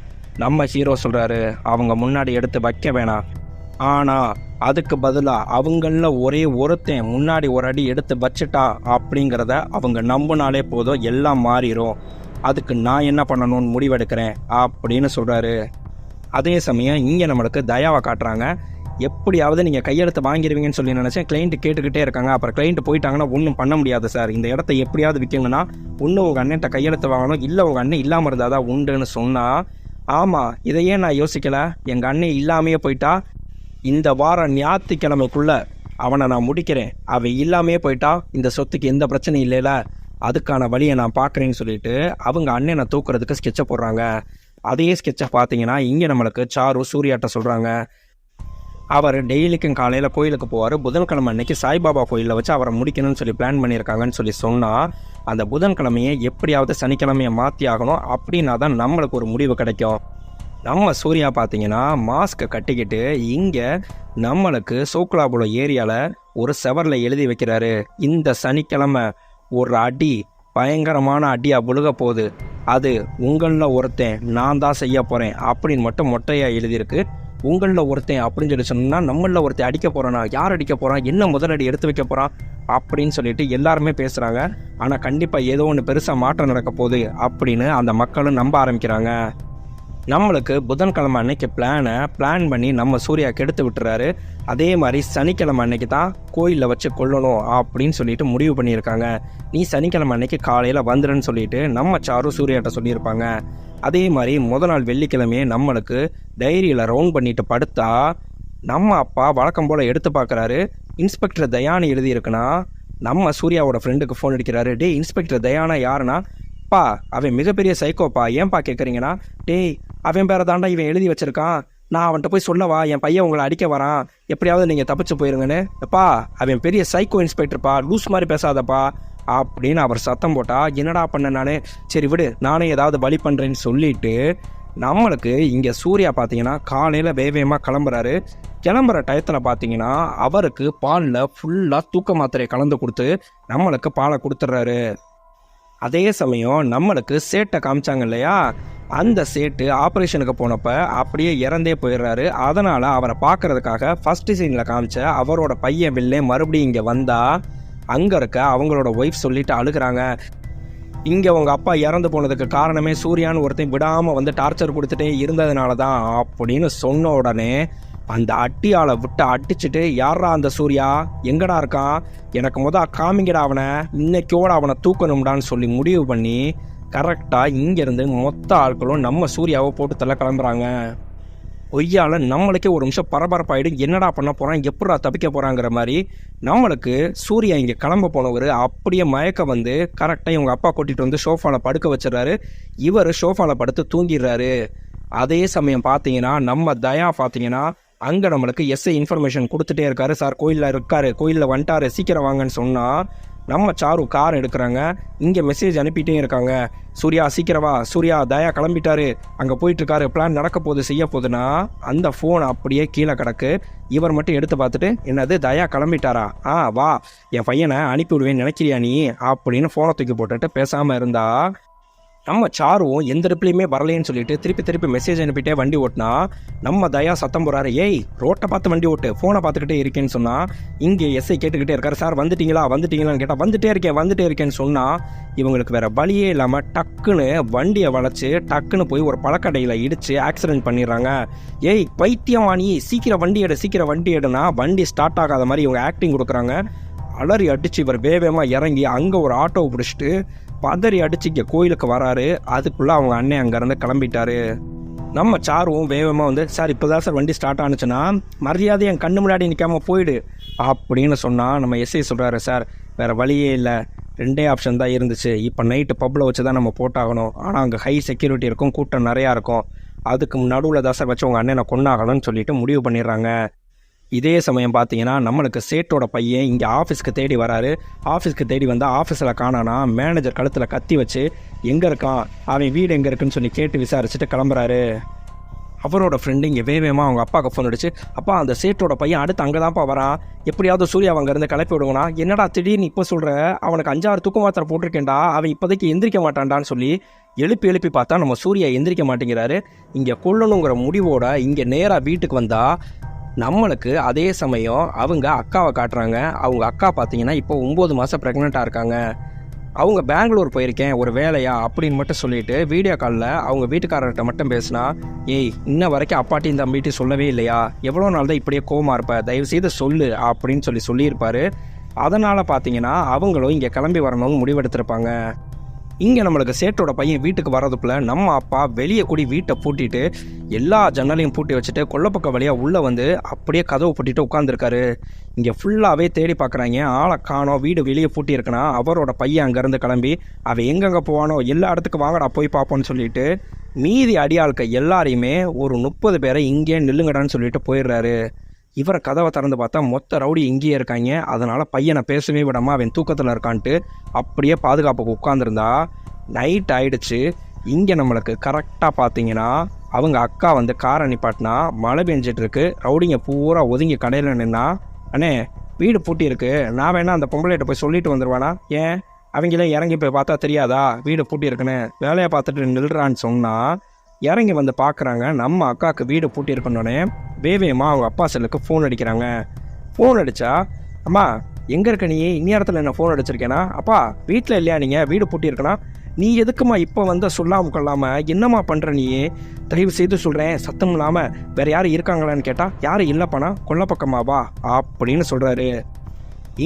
நம்ம ஹீரோ சொல்கிறாரு, அவங்க முன்னாடி எடுத்து வைக்க வேணாம், ஆனால் அதுக்கு பதிலாக அவங்கள ஒரே ஒருத்தன் முன்னாடி ஒரு அடி எடுத்து வச்சுட்டா அப்படிங்கிறத அவங்க நம்பினாலே போதும், எல்லாம் மாறிடும், அதுக்கு நான் என்ன பண்ணணும்னு முடிவெடுக்கிறேன் அப்படின்னு சொல்கிறாரு. அதே சமயம் இங்கே நம்மளுக்கு தயாவை காட்டுறாங்க. எப்படியாவது நீங்கள் கையெழுத்து வாங்கிடுவீங்கன்னு சொல்லி நினச்சேன், கிளைண்ட்டு கேட்டுக்கிட்டே இருக்காங்க, அப்புறம் கிளைண்ட்டு போயிட்டாங்கன்னா ஒன்றும் பண்ண முடியாது சார், இந்த இடத்த எப்படியாவது விற்கணும்னா ஒன்று உங்கள் அண்ணன்ட்ட கையெழுத்து வாங்கணும், இல்லை உங்கள் அண்ணன் இல்லாமல் இருந்தால் தான் உண்டுன்னு சொன்னால், ஆமாம் இதையே நான் யோசிக்கலை, எங்கள் அண்ணன் இல்லாமையே போயிட்டா இந்த வாரம் ஞாயிற்றுக்கிழமைக்குள்ளே அவனை நான் முடிக்கிறேன், அவன் இல்லாமையே போயிட்டா இந்த சொத்துக்கு எந்த பிரச்சனையும் இல்லைல்ல, அதுக்கான வழியை நான் பார்க்குறேன்னு சொல்லிட்டு அவங்க அண்ணனை தூக்குறதுக்கு ஸ்கெட்சை போடுறாங்க. அதே ஸ்கெட்சை பார்த்தீங்கன்னா இங்கே நம்மளுக்கு சாரு சூர்யாட்ட சொல்கிறாங்க, அவர் டெய்லிக்கும் காலையில் கோயிலுக்கு போவார், புதன்கிழமை அன்னைக்கு சாய்பாபா கோயிலில் வச்சு அவரை முடிக்கணும்னு சொல்லி பிளான் பண்ணியிருக்காங்கன்னு சொல்லி சொன்னால் அந்த புதன்கிழமையை எப்படியாவது சனிக்கிழமையை மாற்றி ஆகணும், அப்படின்னா தான் நம்மளுக்கு ஒரு முடிவு கிடைக்கும். நம்ம சூர்யா பார்த்தீங்கன்னா மாஸ்க்கை கட்டிக்கிட்டு இங்கே நம்மளுக்கு சோக்குலாபுல ஏரியாவில் ஒரு செவரில் எழுதி வைக்கிறாரு, இந்த சனிக்கிழமை ஒரு அடி பயங்கரமான அடியாக விழுக போகுது, அது உங்களில் ஒருத்தன் நான் தான் செய்ய போகிறேன் அப்படின்னு மட்டும் மொட்டையாக எழுதியிருக்கு. உங்களில் ஒருத்தன் அப்படின்னு சொல்லி சொன்னால் நம்மளில் ஒருத்தன் அடிக்க போகிறானா, யார் அடிக்க போகிறான், என்ன முதலடி எடுத்து வைக்க போகிறான் அப்படின்னு சொல்லிட்டு எல்லாருமே பேசுகிறாங்க. ஆனால் கண்டிப்பாக ஏதோ ஒன்று பெருசாக மாற்றம் நடக்க போகுது அப்படின்னு அந்த மக்களும் நம்ப ஆரம்பிக்கிறாங்க. நம்மளுக்கு புதன்கிழமை அன்னைக்கு பிளான் பண்ணி நம்ம சூர்யா கெடுத்து விட்டுறாரு. அதே மாதிரி சனிக்கிழமை அன்னைக்கு தான் கோயிலில் வச்சு கொல்லணும் அப்படின்னு சொல்லிட்டு முடிவு பண்ணியிருக்காங்க. நீ சனிக்கிழமை அன்னைக்கு காலையில் வந்துடுன்னு சொல்லிட்டு நம்ம சாரு சூர்யாட்ட சொல்லியிருப்பாங்க. அதே மாதிரி முதல் நாள் வெள்ளிக்கிழமையே நம்மளுக்கு டைரியில் ரவுண்ட் பண்ணிட்டு படுத்தா நம்ம அப்பா வழக்கம் போல் எடுத்து பார்க்குறாரு. இன்ஸ்பெக்டர் தயானு எழுதியிருக்குன்னா நம்ம சூர்யாவோட ஃப்ரெண்டுக்கு ஃபோன் அடிக்கிறாரு. டே இன்ஸ்பெக்டர் தயானா யாருன்னா, பா அவன் மிகப்பெரிய சைக்கோப்பா, ஏன்பா கேட்குறீங்கன்னா, டேய் அவன் பேரை தாண்டா இவன் எழுதி வச்சிருக்கான், நான் அவன்கிட்ட போய் சொல்லவா, என் பையன் உங்களை அடிக்க வரான், எப்படியாவது நீங்கள் தப்பிச்சு போயிருங்கன்னு. எப்பா அவன் பெரிய சைக்கோ இன்ஸ்பெக்டர்ப்பா, லூஸ் மாதிரி பேசாதப்பா அப்படின்னு அவர் சத்தம் போட்டா, என்னடா பண்ண நானே, சரி விடு நானே ஏதாவது வழி பண்ணுறேன்னு சொல்லிட்டு நம்மளுக்கு இங்கே சூர்யா பார்த்தீங்கன்னா காலையில் வேகமாக கிளம்புறாரு. கிளம்புற டயத்தில் பார்த்தீங்கன்னா அவருக்கு பாலில் ஃபுல்லாக தூக்க மாத்திரையை கலந்து கொடுத்து நம்மளுக்கு பாலை கொடுத்துட்றாரு. அதே சமயம் நம்மளுக்கு சேட்டை காமிச்சாங்க இல்லையா, அந்த சேட்டு ஆப்ரேஷனுக்கு போனப்ப அப்படியே இறந்தே போயிடுறாரு. அதனால் அவரை பார்க்கறதுக்காக ஃபஸ்ட்டு சீனில் காமிச்ச அவரோட பையன் வில்லே மறுபடியும் இங்கே வந்தால் அங்கே இருக்க அவங்களோட ஒய்ஃப் சொல்லிட்டு அழுகிறாங்க. இங்கே உங்கள் அப்பா இறந்து போனதுக்கு காரணமே சூர்யான்னு ஒருத்தையும் விடாமல் வந்து டார்ச்சர் கொடுத்துட்டே இருந்ததுனால தான் அப்படின்னு சொன்ன உடனே அந்த அட்டியால் விட்டு அடிச்சுட்டு, யாரா அந்த சூர்யா, எங்கடா இருக்கான், எனக்கு காமிங்கடா அவனை, இன்னைக்கோட அவனை தூக்கணும்டான்னு சொல்லி முடிவு பண்ணி கரெக்டாக இங்கேருந்து மொத்த ஆட்களும் நம்ம சூர்யாவை போட்டு தள்ள கிளம்புறாங்க. ஒய்யால் நம்மளுக்கே ஒரு நிமிஷம் பரபரப்பாயிடும், என்னடா பண்ண போகிறான், எப்படா தப்பிக்க போகிறாங்கிற மாதிரி. நம்மளுக்கு சூர்யா இங்கே கிளம்ப போனவர் அப்படியே மயக்க வந்து கரெக்டாக இவங்க அப்பா கூட்டிகிட்டு வந்து ஷோஃபாவில் படுக்க வச்சிடறாரு. இவர் ஷோஃபாவில் படுத்து தூங்கிடுறாரு. அதே சமயம் பார்த்தீங்கன்னா நம்ம தயா பார்த்தீங்கன்னா அங்கே நம்மளுக்கு எஸ்ஐ இன்ஃபர்மேஷன் கொடுத்துட்டே இருக்காரு. சார் கோயிலில் இருக்காரு, கோயிலில் வந்துட்டாரு, சீக்கிரம் வாங்கன்னு சொன்னால் நம்ம சாரு கார் எடுக்கிறாங்க. இங்கே மெசேஜ் அனுப்பிட்டே இருக்காங்க, சூர்யா சீக்கிரவா, சூர்யா தயா கிளம்பிட்டாரு, அங்கே போயிட்டுருக்காரு, பிளான் நடக்க போகுது செய்ய போகுதுன்னா அந்த ஃபோன் அப்படியே கீழே கிடக்கு. இவர் மட்டும் எடுத்து பார்த்துட்டு, என்னது தயா கிளம்பிட்டாரா, வா என் பையனை அனுப்பி விடுவேன்னு நினைக்கிறியா நீ அப்படின்னு ஃபோனை தூக்கி போட்டுட்டு பேசாமல் இருந்தா நம்ம சாருவும் எந்த ரிப்ளையுமே வரலேன்னு சொல்லிட்டு திருப்பி மெசேஜ் அனுப்பிட்டே வண்டி ஓட்டினா நம்ம தயா சத்தம் போகிறாரு, ஏய் ரோட்டை பார்த்து வண்டி ஓட்டு, ஃபோனை பார்த்துக்கிட்டே இருக்கேன்னு சொன்னால் இங்கே எஸ்ஐ கேட்டுக்கிட்டே இருக்காரு. சார் வந்துட்டீங்களான்னு கேட்டால் வந்துட்டே இருக்கேன்னு சொன்னால் இவங்களுக்கு வேறு வழியே இல்லாமல் டக்குன்னு வண்டியை வளைச்சி டக்குன்னு போய் ஒரு பழக்கடையில் இடித்து ஆக்சிடென்ட் பண்ணிடுறாங்க. ஏய் பைத்தியம் வாணி, சீக்கிரம் வண்டி எடுனா வண்டி ஸ்டார்ட் ஆகாத மாதிரி இவங்க ஆக்டிங் கொடுக்குறாங்க. அலறி அடித்து இவர் வேகமாக இறங்கி அங்கே ஒரு ஆட்டோவை பிடிச்சிட்டு பதறி அடிச்சு இங்கே கோயிலுக்கு வராரு. அதுக்குள்ளே அவங்க அண்ணன் அங்கேருந்து கிளம்பிட்டாரு. நம்ம சாருவும் வேகமாக வந்து, சார் இப்போ தான் சார் வண்டி ஸ்டார்ட் ஆனிச்சுன்னா மரியாதை என் கண்ணு முன்னாடி நிற்காம போயிடு அப்படின்னு சொன்னால் நம்ம எஸ்ஐ சொல்கிறாரு, சார் வேறு வழியே இல்லை, 2 ஆப்ஷன் தான் இருந்துச்சு. இப்போ நைட்டு பப்பில் வச்சு தான் நம்ம போட்டாகணும், ஆனால் அங்கே ஹை செக்யூரிட்டி இருக்கும், கூட்டம் நிறையா இருக்கும், அதுக்கு நடுவில் தான் சார் வச்சு உங்கள் அண்ணனை கொண்டாகணும்னு சொல்லிட்டு முடிவு பண்ணிடுறாங்க. இதே சமயம் பார்த்தீங்கன்னா நம்மளுக்கு சேட்டோட பையன் இங்கே ஆஃபீஸ்க்கு தேடி வராரு. ஆஃபீஸ்க்கு தேடி வந்தால் ஆஃபீஸில் காணானா மேனேஜர் கழுத்தில் கத்தி வச்சு எங்கே இருக்கான், அவன் வீடு எங்கே இருக்குன்னு சொல்லி கேட்டு விசாரிச்சுட்டு கிளம்புறாரு. அவரோட ஃப்ரெண்டு இங்கே வேகமாக அவங்க அப்பாவுக்கு ஃபோன் அடிச்சு, அப்பா அந்த சேட்டோட பையன் அடுத்து அங்கே தான்ப்பா வரான், எப்படியாவது சூர்யா அங்கேருந்து கிளப்பி விடுங்கண்ணா. என்னடா திடீர்னு இப்போ சொல்கிற, அவனுக்கு 5-6 தூக்க மாத்திரை போட்டிருக்கேன்டா, அவன் இப்போதைக்கு எந்திரிக்க மாட்டான்டான்னு சொல்லி எழுப்பி பார்த்தா நம்ம சூர்யா எந்திரிக்க மாட்டேங்கிறாரு. இங்கே கொல்லணுங்கிற முடிவோட இங்கே நேராக வீட்டுக்கு வந்தால் நம்மளுக்கு அதே சமயம் அவங்க அக்காவை காட்டுறாங்க. அவங்க அக்கா பார்த்தீங்கன்னா இப்போ 9 மாதம் ப்ரெக்னெண்ட்டாக இருக்காங்க. அவங்க பெங்களூர் போயிருக்கேன் ஒரு வேலையா அப்படின்னு மட்டும் சொல்லிட்டு வீடியோ காலில் அவங்க வீட்டுக்காரர்கிட்ட மட்டும் பேசினா, ஏய் இன்ன வரைக்கும் அப்பாட்டியும் தம்பிட்டு சொல்லவே இல்லையா, எவ்வளோ நாள் தான் இப்படியே கோவமாக இருப்ப, தயவுசெய்து சொல்லு அப்படின்னு சொல்லியிருப்பாரு. அதனால் பார்த்தீங்கன்னா அவங்களும் இங்கே கிளம்பி வரணும்னு முடிவெடுத்திருப்பாங்க. இங்கே நம்மளுக்கு சேட்டோட பையன் வீட்டுக்கு வர்றதுக்குள்ள நம்ம அப்பா வெளியே கூடி வீட்டை பூட்டிட்டு எல்லா ஜன்னலையும் பூட்டி வச்சுட்டு கொல்லப்பக்க வழியாக உள்ளே வந்து அப்படியே கதவை பூட்டிட்டு உட்காந்துருக்காரு. இங்கே ஃபுல்லாகவே தேடி பார்க்குறாங்க, ஆளை காணோம், வீடு வெளியே பூட்டி இருக்குன்னா அவரோட பையன் அங்கேருந்து கிளம்பி அவன் எங்கெங்கே போவானோ எல்லா இடத்துக்கு வாங்கடா போய் பார்ப்போன்னு சொல்லிட்டு மீதி அடியாளுக்க எல்லாரையுமே ஒரு 30 பேரை இங்கே நில்லுங்கடான்னு சொல்லிட்டு போயிடுறாரு. இவரை கதவை திறந்து பார்த்தா மொத்த ரவுடி இங்கேயே இருக்காங்க. அதனால் பையனை பேசவே விடாமல் அவன் தூக்கத்தில் இருக்கான்ட்டு அப்படியே பாதுகாப்புக்கு உட்காந்துருந்தா நைட் ஆயிடுச்சு. இங்கே நம்மளுக்கு கரெக்டாக பார்த்தீங்கன்னா அவங்க அக்கா வந்து காரை நிப்பாட்டினா மழை பெஞ்சிட்ருக்கு. ரவுடிங்க பூரா ஒதுங்கி கடையில் நின்னா, அண்ணே வீடு பூட்டி இருக்கு, நான் வேணா அந்த பொம்பளைகிட்ட போய் சொல்லிட்டு வந்துடுவானா, ஏன் அவங்களே இறங்கி போய் பார்த்தா தெரியாதா வீடு பூட்டி இருக்குன்னு, வேலையை பார்த்துட்டு நில்றான்னு சொன்னால் இறங்கி வந்து பார்க்குறாங்க. நம்ம அக்காவுக்கு வீடு பூட்டி இருக்கணுன்னே வேவேமா அவங்க அப்பா செல்லுக்கு ஃபோன் அடிக்கிறாங்க. ஃபோன் அடித்தா, அம்மா எங்கே இருக்க நீ, இந்நேரத்தில் என்ன ஃபோன் அடிச்சிருக்கேனா, அப்பா வீட்டில் இல்லையா, நீங்கள் வீடு பூட்டி இருக்கனா, நீ எதுக்குமா இப்போ வந்து சொல்லாமல் கொள்ளாமல் என்னம்மா பண்ணுற நீ, தயவு செய்து சொல்கிறேன் சத்தம் இல்லாமல் வேறு யாரும் இருக்காங்களான்னு கேட்டால் யாரும் இல்லைப்பானா, கொல்லப்பக்கமாக வா அப்படின்னு சொல்கிறாரு.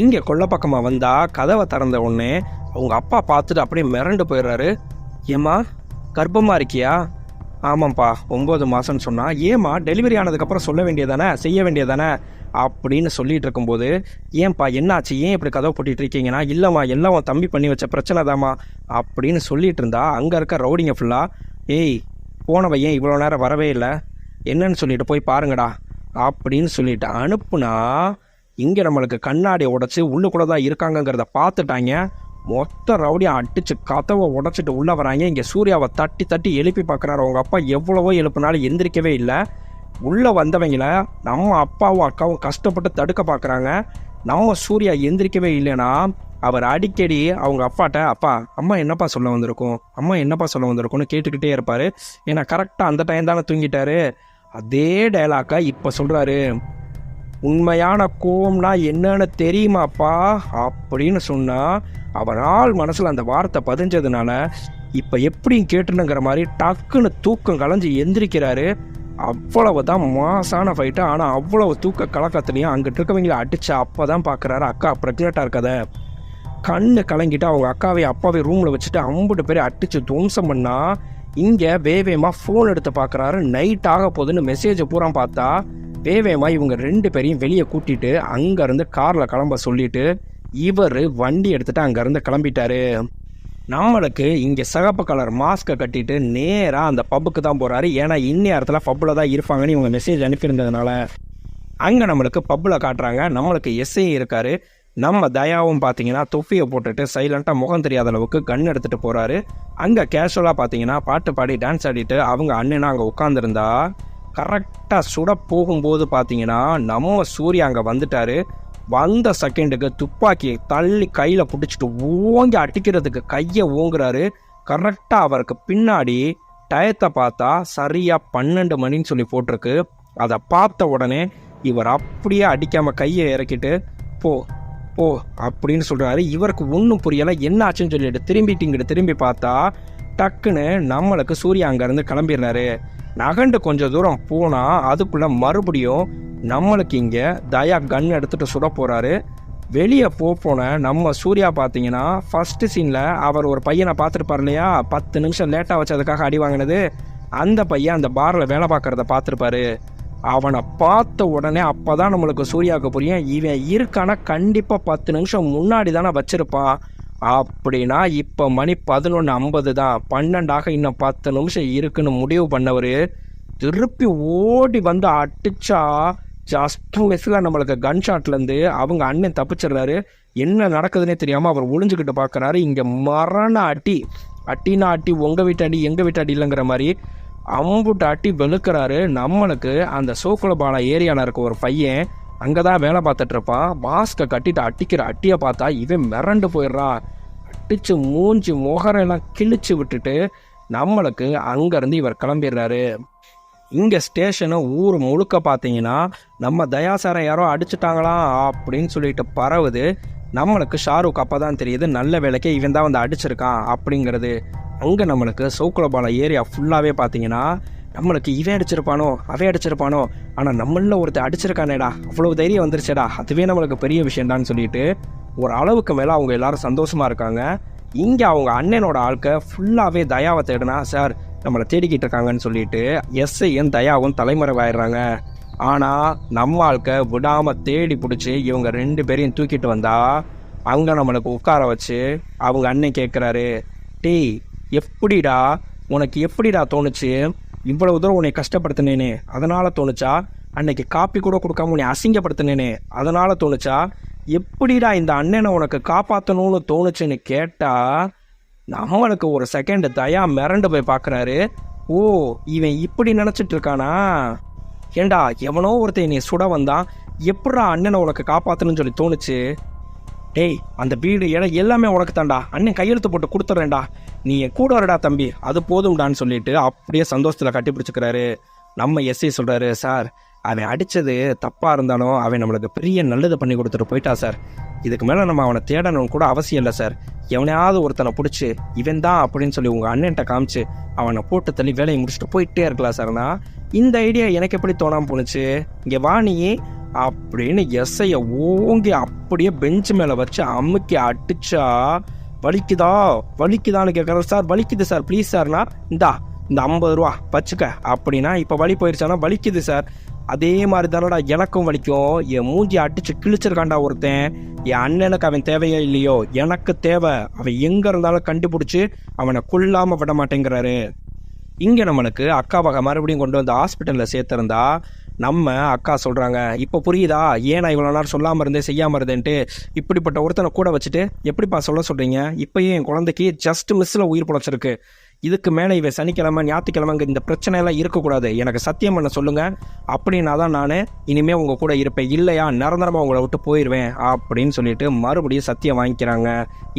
இங்கே கொல்லப்பக்கமாக வந்தால் கதவை திறந்த உடனே அவங்க அப்பா பார்த்துட்டு அப்படியே மிரண்டு போயிடுறாரு. ஏம்மா கர்ப்பமாக இருக்கியா, ஆமாம்ப்பா 9 மாதம்னு சொன்னால், ஏம்மா டெலிவரி ஆனதுக்கப்புறம் சொல்ல வேண்டியதானே, செய்ய வேண்டியதானே அப்படின்னு சொல்லிட்டு இருக்கும்போது, ஏன்பா என்னாச்சு, ஏன் இப்படி கதவை போட்டிட்டு இருக்கீங்கன்னா, இல்லைம்மா எல்லாம் உன் தம்பி பண்ணி வச்ச பிரச்சனை தாம்மா அப்படின்னு சொல்லிட்டு இருந்தா அங்கே இருக்க ரவுடிங்க ஃபுல்லாக, ஏய் போனவ ஏன் இவ்வளோ நேரம் வரவே இல்லை, என்னன்னு சொல்லிட்டு போய் பாருங்கடா அப்படின்னு சொல்லிட்டு அனுப்புனா இங்கே நம்மளுக்கு கண்ணாடியை உடச்சி உள்ளுக்குள்ளே தான் இருக்காங்கங்கிறத பார்த்துட்டாங்க. மொத்த ரவுடியாக அடித்து கதவை உடச்சிட்டு உள்ளே வராங்க. இங்கே சூர்யாவை தட்டி தட்டி எழுப்பி பார்க்குறாரு. அவங்க அப்பா எவ்வளவோ எழுப்புனாலும் எந்திரிக்கவே இல்லை. உள்ளே வந்தவங்கள நம்ம அப்பாவும் அக்காவும் கஷ்டப்பட்டு தடுக்க பார்க்குறாங்க. நம்ம சூர்யா எந்திரிக்கவே இல்லைன்னா அவர் அடிக்கடி அவங்க அப்பாட்ட அப்பா அம்மா என்னப்பா சொல்ல வந்திருக்கோம், அம்மா என்னப்பா சொல்ல வந்திருக்கோன்னு கேட்டுக்கிட்டே இருப்பார். ஏன்னா கரெக்டாக அந்த டைம் தானே தூங்கிட்டாரு. அதே டைலாக்கை இப்போ சொல்கிறாரு. உண்மையான கோவம்னா என்னன்னு தெரியுமாப்பா அப்படின்னு சொன்னால் அவர் ஆள் மனசில் அந்த வார்த்தை பதிஞ்சதுனால இப்போ எப்படியும் கேட்டுனுங்கிற மாதிரி டக்குன்னு தூக்கம் கலைஞ்சி எந்திரிக்கிறாரு. அவ்வளவு தான் மாசான ஃபைட்டு. ஆனால் அவ்வளவு தூக்க கலக்கத்துலையும் அங்கிட்டு இருக்கவங்களை அடித்து அப்போ தான் பார்க்குறாரு அக்கா ப்ரெக்னெண்ட்டாக இருக்கதை. கண்ணு கலங்கிட்டு அவங்க அக்காவை அப்பாவை ரூமில் வச்சுட்டு 50 பேரை அடித்து துவம்சம் பண்ணால் இங்கே வேவேமாக ஃபோன் எடுத்து பார்க்குறாரு. நைட் ஆக போகுதுன்னு மெசேஜை பூரா பார்த்தா வேவேமாக இவங்க 2 பேரையும் வெளியே கூட்டிகிட்டு அங்கேருந்து காரில் கிளம்ப சொல்லிவிட்டு இவர் வண்டி எடுத்துகிட்டு அங்கேருந்து கிளம்பிட்டாரு. நம்மளுக்கு இங்கே சிகப்பு கலர் மாஸ்க்கை கட்டிட்டு நேராக அந்த பப்புக்கு தான் போகிறாரு. ஏன்னா இந்நேரத்தில் பப்பில் தான் இருப்பாங்கன்னு இவங்க மெசேஜ் அனுப்பியிருந்ததுனால அங்கே நம்மளுக்கு பப்பில் காட்டுறாங்க. நம்மளுக்கு எஸ்ஐ இருக்கார். நம்ம தயாவும் பார்த்தீங்கன்னா தொப்பியை போட்டுட்டு சைலண்ட்டாக முகம் தெரியாத அளவுக்கு கன் எடுத்துகிட்டு போகிறாரு. அங்கே கேஷுவலாக பார்த்தீங்கன்னா பாட்டு பாடி டான்ஸ் ஆடிட்டு அவங்க அண்ணனா அங்கே உட்காந்துருந்தா கரெக்டாக சுட போகும்போது பார்த்தீங்கன்னா நம்ம சூர்யா அங்கே வந்துட்டார். வந்த செகண்டுக்கு துப்பாக்கியை தள்ளி கையில் பிடிச்சிட்டு ஓங்கி அடிக்கிறதுக்கு கையை ஓங்குறாரு. கரெக்டாக அவருக்கு பின்னாடி டயத்தை பார்த்தா சரியாக 12 மணின்னு சொல்லி போட்டிருக்கு. அதை பார்த்த உடனே இவர் அப்படியே அடிக்காமல் கையை இறக்கிட்டு போ போ அப்படின்னு சொல்கிறாரு. இவருக்கு ஒன்றும் புரியலை, என்ன ஆச்சுன்னு சொல்லிட்டு திரும்பி பார்த்தா டக்குன்னு நம்மளுக்கு சூர்யா அங்கேருந்து கிளம்பிடுறாரு. நகண்டு கொஞ்சம் தூரம் போனால் அதுக்குள்ளே மறுபடியும் நம்மளுக்கு இங்கே தயா கன் எடுத்துகிட்டு சுட போகிறாரு. வெளியே போன நம்ம சூர்யா பார்த்தீங்கன்னா ஃபஸ்ட்டு சீனில் அவர் ஒரு பையனை பார்த்துருப்பார் இல்லையா, 10 நிமிஷம் லேட்டாக வச்சதுக்காக அடி வாங்கினது. அந்த பையன் அந்த பாரில் வேலை பார்க்குறத பார்த்துருப்பாரு. அவனை பார்த்த உடனே அப்போ தான் நம்மளுக்கு சூர்யாவுக்கு புரியும், இவன் இருக்கானா கண்டிப்பாக 10 நிமிஷம் முன்னாடி தானே வச்சுருப்பான். அப்படின்னா இப்போ மணி 11:50 தான், 12 இன்னும் 10 நிமிஷம் இருக்குன்னு முடிவு பண்ணவர் திருப்பி ஓடி வந்து அடிச்சா ஜஸ்ட் மிஸ்ஸில் நம்மளுக்கு கன் ஷாட்லேருந்து அவங்க அண்ணன் தப்பிச்சிடுறாரு. என்ன நடக்குதுன்னே தெரியாமல் அவர் ஒளிஞ்சுக்கிட்டு பார்க்குறாரு. இங்கே மரண அட்டினா அட்டி உங்கள் வீட்டு அடி எங்கள் வீட்டு அடி இல்லைங்கிற மாதிரி அம்புட்டு அட்டி வெளுக்கிறாரு. நம்மளுக்கு அந்த சோக்குலபாலா ஏரியாவில் இருக்க ஒரு பையன் அங்கே தான் வேலை பார்த்துட்ருப்பான். மாஸ்கை கட்டிட்டு அட்டிக்கிற அட்டியை பார்த்தா இவன் மிரண்டு போயிடுறான். அடித்து மூஞ்சி முகரெல்லாம் கிழிச்சு விட்டுட்டு நம்மளுக்கு அங்கேருந்து இவர் கிளம்பிடுறாரு. இங்கே ஸ்டேஷனை ஊர் முழுக்க பார்த்தீங்கன்னா நம்ம தயாசாரை யாரோ அடிச்சுட்டாங்களாம் அப்படின்னு சொல்லிட்டு பரவுது. நம்மளுக்கு ஷாருக் அப்போ தான் தெரியுது நல்ல வேலைக்கே இவன் தான் வந்து அடிச்சிருக்கான் அப்படிங்கிறது. அங்கே நம்மளுக்கு சோக்குலபாலா ஏரியா ஃபுல்லாகவே பார்த்தீங்கன்னா நம்மளுக்கு இவன் அடிச்சிருப்பானோ அவன் அடிச்சிருப்பானோ, ஆனால் நம்மளில் ஒருத்தர் அடிச்சிருக்கானேடா, அவ்வளோ தைரியம் வந்துருச்சேடா, அதுவே நம்மளுக்கு பெரிய விஷயம்தான்னு சொல்லிட்டு ஒரு அளவுக்கு மேலே அவங்க எல்லாரும் சந்தோஷமாக இருக்காங்க. இங்கே அவங்க அண்ணனோட ஆட்க ஃபுல்லாகவே தயாவை தேடினா சார் நம்மளை தேடிக்கிட்டு இருக்காங்கன்னு சொல்லிட்டு எஸ்ஐயும் தயாவும் தலைமறைவாயிடுறாங்க. ஆனால் நம்ம ஆட்க விடாமல் தேடி பிடிச்சி இவங்க 2 பேரையும் தூக்கிட்டு வந்தா அங்கே நம்மளுக்கு உட்கார வச்சு அவங்க அண்ணன் கேட்குறாரு, டேய் எப்படிடா உனக்கு எப்படிடா தோணுச்சு, இவ்வளவு தூரம் உன்னை கஷ்டப்படுத்தினேனே அதனால் தோணுச்சா, அன்னைக்கு காப்பி கூட கொடுக்காம உன்னை அசிங்கப்படுத்தினேனே அதனால் தோணுச்சா, எப்படிடா இந்த அண்ணனை உனக்கு காப்பாற்றணும்னு தோணுச்சுன்னு கேட்டால் நம்மளுக்கு ஒரு செகண்ட் தயா மிரண்டு போய் பார்க்குறாரு. ஓ இவன் இப்படி நினச்சிட்டு இருக்கானா, ஏண்டா எவனோ ஒருத்தன் நீ சுட வந்தான், எப்படா அண்ணனை உனக்கு காப்பாற்றணும்னு சொல்லி தோணுச்சு, டேய் அந்த வீடு இடம் எல்லாமே உனக்கு தாண்டா, அண்ணன் கையெழுத்து போட்டு கொடுத்துட்றேன்டா, நீ என் கூட வரடா தம்பி அது போதும்டான்னு சொல்லிட்டு அப்படியே சந்தோஷத்தில் கட்டி பிடிச்சிக்கிறாரு. நம்ம எஸ்ஐ சொல்கிறாரு, சார் அவன் அடித்தது தப்பாக இருந்தாலும் அவன் நம்மளுக்கு பெரிய நல்லது பண்ணி கொடுத்துட்டு போயிட்டா சார், இதுக்கு மேலே நம்ம அவனை தேடணும் கூட அவசியம் இல்லை சார், எவனையாவது ஒருத்தனை பிடிச்சி இவன் தான் அப்படின்னு சொல்லி உங்கள் அண்ணன்ட்ட காமிச்சு அவனை போட்டு தள்ளி வேலையை முடிச்சுட்டு போயிட்டே இருக்கலாம் சார்னா, இந்த ஐடியா எனக்கு எப்படி தோணாமல் போணுச்சு, இங்கே வாணியே அப்படின்னு எஸ்ஐயை ஓங்கி அப்படியே பெஞ்சு மேலே வச்சு அமுக்கி அடிச்சா வலிக்குதான்னு கேட்குறாரு. சார் வலிக்குது சார் ப்ளீஸ் சார்னா, இந்த 50 ரூபா வச்சுக்க அப்படின்னா, இப்போ வலி போயிடுச்சானா வலிக்குது சார், அதே மாதிரி தானடா எனக்கும் வலிக்கும், என் மூஞ்சி அடிச்சு கிழிச்சிருக்காண்டா ஒருத்தன், என் அண்ணனுக்கு அவன் தேவையோ இல்லையோ எனக்கு தேவை, அவன் எங்கே இருந்தாலும் கண்டுபிடிச்சி அவனை கொல்லாமல் விட மாட்டேங்கிறாரு. இங்கே நம்மளுக்கு அக்காவாக மறுபடியும் கொண்டு வந்து ஹாஸ்பிட்டலில் சேர்த்துருந்தா நம்ம அக்கா சொல்கிறாங்க, இப்போ புரியுதா ஏன் நான் இவ்வளோ நேரம் சொல்லாமல் இருந்தேன் செய்யாமல் இருந்தேன்ட்டு. இப்படிப்பட்ட ஒருத்தனை கூட வச்சுட்டு எப்படிப்பா சொல்ல சொல்கிறீங்க? இப்போயே என் குழந்தைக்கு ஜஸ்ட் மிஸ்ஸில் உயிர் பிழைச்சிருக்கு. இதுக்கு மேலே இவன் சனிக்கிழமை ஞாயிற்றுக்கிழமைங்க இந்த பிரச்சனையெல்லாம் இருக்கக்கூடாது. எனக்கு சத்தியம் பண்ண சொல்லுங்கள், அப்படின்னா தான் நான் இனிமேல் உங்கள் கூட இருப்பேன். இல்லையா நிரந்தரமாக உங்களை விட்டு போயிடுவேன் அப்படின்னு சொல்லிட்டு மறுபடியும் சத்தியம் வாங்கிக்கிறாங்க.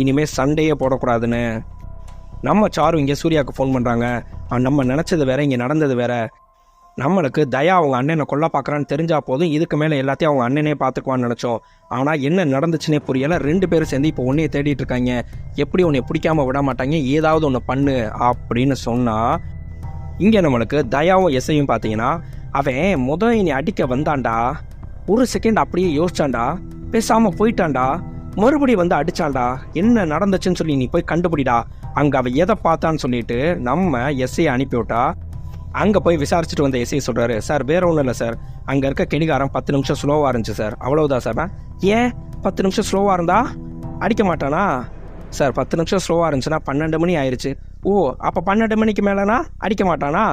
இனிமேல் சண்டையே போடக்கூடாதுன்னு. நம்ம சாரு இங்கே சூர்யாவுக்கு ஃபோன் பண்ணுறாங்க. நம்ம நினச்சது வேற, இங்கே நடந்தது வேற. நம்மளுக்கு தயா அவங்க அண்ணனை கொல்ல பார்க்குறான்னு தெரிஞ்சால் போதும், இதுக்கு மேலே எல்லாத்தையும் அவங்க அண்ணனே பார்த்துக்குவான்னு நினச்சோம். ஆனால் என்ன நடந்துச்சுன்னே புரியலை. 2 பேரும் சேர்ந்து இப்போ உன்னையே தேடிட்டு இருக்காங்க. எப்படி உன்னை பிடிக்காம விட மாட்டாங்க, ஏதாவது ஒன்று பண்ணு அப்படின்னு சொன்னால், இங்கே நம்மளுக்கு தயாவும் எஸ்ஐயும் பார்த்தீங்கன்னா, அவன் இனி அடிக்க வந்தான்டா, ஒரு செகண்ட் அப்படியே யோசிச்சான்டா, பேசாமல் போயிட்டான்டா, மறுபடியும் வந்து அடிச்சான்டா, என்ன நடந்துச்சுன்னு சொல்லி நீ போய் கண்டுபிடிடா, அங்கே அவன் எதை பார்த்தான்னு சொல்லிட்டு நம்ம எஸ்ஐயை அனுப்பிவிட்டா. அங்கே போய் விசாரிச்சுட்டு வந்த எஸ்ஐ சொல்கிறாரு, சார் வேற ஒன்றும் இல்லை சார், அங்கே இருக்க கெடிகாரம் 10 நிமிஷம் ஸ்லோவாக இருந்துச்சு சார், அவ்வளவுதான் சார். ஏன் 10 நிமிஷம் ஸ்லோவாக இருந்தா அடிக்க மாட்டானா சார்? 10 நிமிஷம் ஸ்லோவாக இருந்துச்சுன்னா 12 மணி ஆயிடுச்சு. ஓ, அப்போ 12 மணிக்கு மேலேனா அடிக்க மாட்டானா?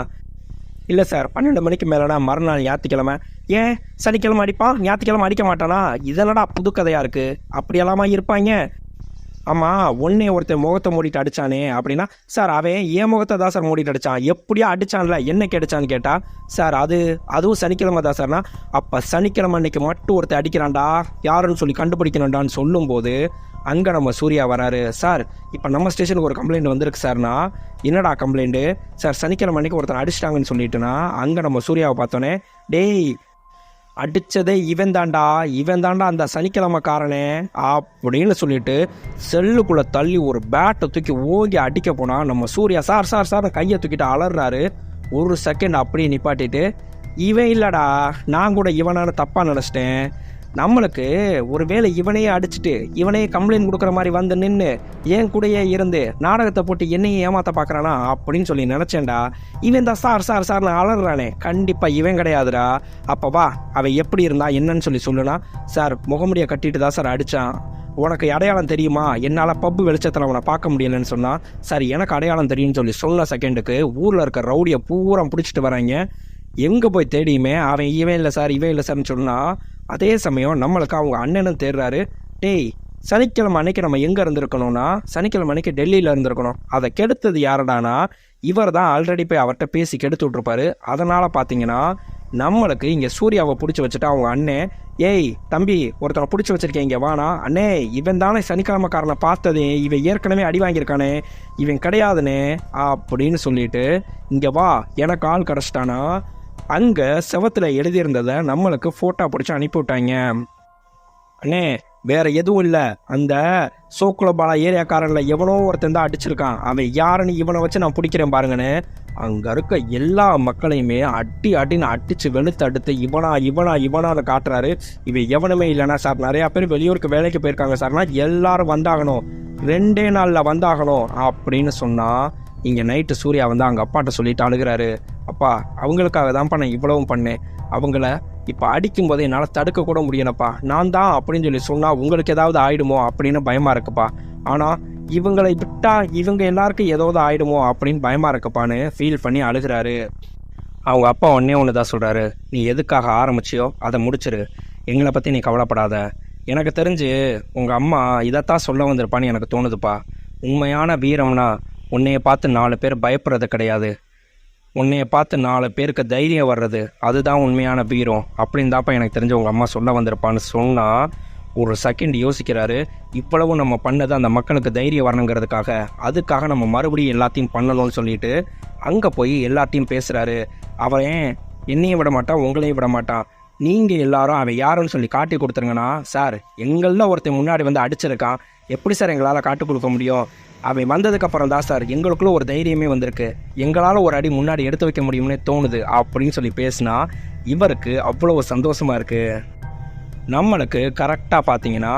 இல்லை சார், 12 மணிக்கு மேலேனா மறுநாள் ஞாயிற்றுக்கிழமை. ஏன் சனிக்கிழமை அடிப்பான், ஞாயிற்றுக்கிழமை அடிக்க மாட்டானா? இதனடா புது கதையாக இருக்குது, அப்படியெல்லாமா இருப்பாங்க? ஆமாம், ஒன்றே ஒருத்தன் முகத்தை மூடிட்டு அடித்தானே அப்படின்னா, சார் அவன் என் முகத்தை தான் சார் மூடிட்டு அடித்தான், எப்படியோ அடித்தான்ல, என்னைக்கு அடித்தான்னு கேட்டால், சார் அதுவும் சனிக்கிழமை தான் சார்னா, அப்போ சனிக்கிழமை அன்னைக்கு மட்டும் ஒருத்தர் அடிக்கிறான்டா, யாருன்னு சொல்லி கண்டுபிடிக்கணும்டான்னு சொல்லும்போது அங்கே நம்ம சூர்யா வராரு. சார் இப்போ நம்ம ஸ்டேஷனுக்கு ஒரு கம்ப்ளைண்ட் வந்திருக்கு சார்னா. என்னடா கம்ப்ளைண்ட்டு? சார் சனிக்கிழமை அன்னைக்கு ஒருத்தர் அடிச்சிட்டாங்கன்னு சொல்லிட்டுனா, அங்கே நம்ம சூர்யாவை பார்த்தோன்னே, டேய் அடித்ததே இவன் தாண்டா அந்த சனிக்கிழமைக்காரனே அப்படின்னு சொல்லிட்டு செல்லுக்குள்ளே தள்ளி ஒரு பேட்டை தூக்கி ஓங்கி அடிக்க போனால் நம்ம சூர்யா சார் சார் சார் கையை தூக்கிட்டு அலறாரு. ஒரு செகண்ட் அப்படியே நிப்பாட்டிட்டு, இவன் இல்லைடா, நான் கூட இவனான தப்பாக நினச்சிட்டேன், நம்மளுக்கு ஒரு வேளை இவனையே அடிச்சுட்டு இவனையே கம்ப்ளைண்ட் கொடுக்குற மாதிரி வந்து நின்று என் கூடயே இருந்து நாடகத்தை போட்டு என்னையே ஏமாற்ற பார்க்குறானா அப்படின்னு சொல்லி நினச்சேன்டா. இவன் தான் சார் சார் சார் நான் அலறானே, கண்டிப்பாக இவன் கிடையாதுடா. அப்போ வா, அவன் எப்படி இருந்தா என்னன்னு சொல்லி சொல்லுனா, சார் முகமுடியை கட்டிட்டு தான் சார் அடித்தான், உனக்கு அடையாளம் தெரியுமா? என்னால் பப்பு வெளிச்சத்தில் அவனை பார்க்க முடியலன்னு சொன்னால், சார் எனக்கு அடையாளம் தெரியும்னு சொல்லி சொன்ன செகண்டுக்கு ஊரில் இருக்க ரவுடியை பூரா பிடிச்சிட்டு வராங்க. எங்கே போய் தேடியுமே அவன் இவன் இல்லை சார் இவன் இல்லை சார்னு சொன்னால், அதே சமயம் நம்மளுக்கு அவங்க அண்ணனும் தேடுறாரு. டேய் சனிக்கிழமை அன்னைக்கு நம்ம எங்கே இருந்திருக்கணும்னா, சனிக்கிழமை அன்னைக்கு டெல்லியில் இருந்திருக்கணும், அதை கெடுத்தது யாரடானா இவர் தான். ஆல்ரெடி போய் அவர்கிட்ட பேசி கெடுத்து விட்ருப்பாரு. அதனால் பார்த்தீங்கன்னா நம்மளுக்கு இங்கே சூர்யாவை பிடிச்சி வச்சுட்டு அவங்க அண்ணன், ஏய் தம்பி ஒருத்தனை பிடிச்சி வச்சிருக்கேன் இங்கே வானா, அண்ணே இவன் தானே சனிக்கிழமைக்காரனை பார்த்ததே, இவன் ஏற்கனவே அடி வாங்கியிருக்கானே, இவன் கிடையாதுனே அப்படின்னு சொல்லிட்டு, இங்கே வா எனக்கு ஆள் கிடச்சிட்டானா. அங்கே செவத்தில் எழுதியிருந்ததை நம்மளுக்கு ஃபோட்டோ பிடிச்சி அனுப்பிவிட்டாங்க. அண்ணே வேற எதுவும் இல்லை, அந்த சோக்குலபாலா ஏரியாக்காரனில் எவனோ ஒருத்தன் தான் அடிச்சிருக்கான், அவன் யாருன்னு இவனை வச்சு நான் பிடிக்கிறேன் பாருங்கன்னு அங்கே இருக்க எல்லா மக்களையுமே அடின்னு அடித்து வெளுத்து அடுத்து இவனான்னு காட்டுறாரு. இவன் எவனுமே இல்லைனா சார், நிறையா பேர் வெளியூருக்கு வேலைக்கு போயிருக்காங்க சார்னா, எல்லாரும் வந்தாகணும், 2 நாளில் வந்தாகணும் அப்படின்னு சொன்னால், இங்கே நைட்டு சூர்யா வந்து அவங்க அப்பாட்ட சொல்லிட்டு அழுகிறாரு. அப்பா அவங்களுக்காக தான்ப்பா நான் இவ்வளவும் பண்ணேன், அவங்கள இப்போ அடிக்கும்போது என்னால் தடுக்க கூட முடியலப்பா, நான் தான் அப்படின்னு சொல்லி சொன்னால் உங்களுக்கு ஏதாவது ஆயிடுமோ அப்படின்னு பயமாக இருக்குப்பா, ஆனால் இவங்களை விட்டா இவங்க எல்லாருக்கும் ஏதாவது ஆயிடுமோ அப்படின்னு பயமாக இருக்குப்பான்னு ஃபீல் பண்ணி அழுகிறாரு. அவங்க அப்பா ஒன்று தான் சொல்கிறாரு, நீ எதுக்காக ஆரம்பிச்சியோ அதை முடிச்சிரு, எங்களை பற்றி நீ கவலைப்படாத. எனக்கு தெரிஞ்சு உங்கள் அம்மா இதைத்தான் சொல்ல வந்திருப்பான்னு எனக்கு தோணுதுப்பா. உண்மையான வீரம்னா உன்னைய பார்த்து 4 பேர் பயப்படுறது கிடையாது, உன்னைய பார்த்து 4 பேருக்கு தைரியம் வர்றது, அதுதான் உண்மையான வீரம் அப்படின்னு தான்ப்பா எனக்கு தெரிஞ்ச உங்கள் அம்மா சொல்ல வந்திருப்பான்னு சொன்னால், ஒரு செகண்ட் யோசிக்கிறாரு. இவ்வளவு நம்ம பண்ணது அந்த மக்களுக்கு தைரியம் வரணுங்கிறதுக்காக, அதுக்காக நம்ம மறுபடியும் எல்லாத்தையும் பண்ணணும்னு சொல்லிட்டு அங்கே போய் எல்லாத்தையும் பேசுகிறாரு. அவன் என்னையும் விட மாட்டான், உங்களையும் விட மாட்டான், நீங்கள் எல்லாரும் அவன் யாருன்னு சொல்லி காட்டி கொடுத்துருங்கண்ணா. சார் எங்களில் ஒருத்தன் முன்னாடி வந்து அடிச்சிருக்கான், எப்படி சார் எங்களால் காட்டி கொடுக்க முடியும்? அவன் வந்ததுக்கப்புறம் தான் சார் எங்களுக்குள்ள ஒரு தைரியமே வந்திருக்கு, எங்களால் ஒரு அடி முன்னாடி எடுத்து வைக்க முடியும்னே தோணுது அப்படின்னு சொல்லி பேசினா இவருக்கு அவ்வளோ சந்தோஷமாக இருக்குது. நம்மளுக்கு கரெக்டாக பார்த்தீங்கன்னா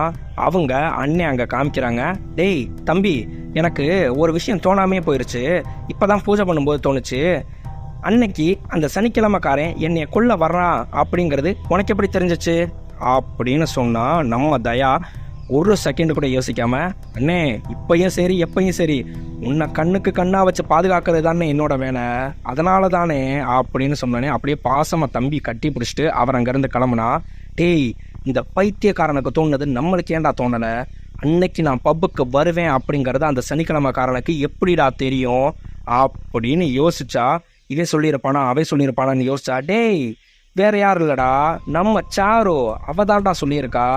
அவங்க அண்ணன் அங்கே காமிக்கிறாங்க. டேய் தம்பி, எனக்கு ஒரு விஷயம் தோணாமே போயிடுச்சு, இப்போ தான் பூஜை பண்ணும்போது தோணுச்சு, அன்னைக்கு அந்த சனிக்கிழமைக்காரன் என்னைய கொல்ல வர்றான் அப்படிங்கிறது உனக்கு எப்படி தெரிஞ்சிச்சு அப்படின்னு சொன்னால், நம்ம தயா ஒரு செகண்ட் கூட யோசிக்காம, அண்ணே இப்பயும் சரி எப்பயும் சரி உன்னை கண்ணுக்கு கண்ணா வச்சு பாதுகாக்கிறது தானே என்னோட வேலை, அதனால தானே அப்படின்னு சொன்னோன்னே அப்படியே பாசமாக தம்பி கட்டி பிடிச்சிட்டு அவர் அங்கேருந்து கிளம்புனா, டேய் இந்த பைத்தியக்காரனுக்கு தோணுது நம்மளுக்கு ஏன்டா தோணலை, அன்னைக்கு நான் பப்புக்கு வருவேன் அப்படிங்கிறது அந்த சனிக்கிழமைக்காரனுக்கு எப்படிடா தெரியும் அப்படின்னு யோசிச்சா, இவே சொல்லியிருப்பானா அவை சொல்லியிருப்பானான்னு யோசிச்சா, டேய் வேற யாரும் இல்லைடா நம்ம சாரு, அவதான்டா சொல்லியிருக்கா.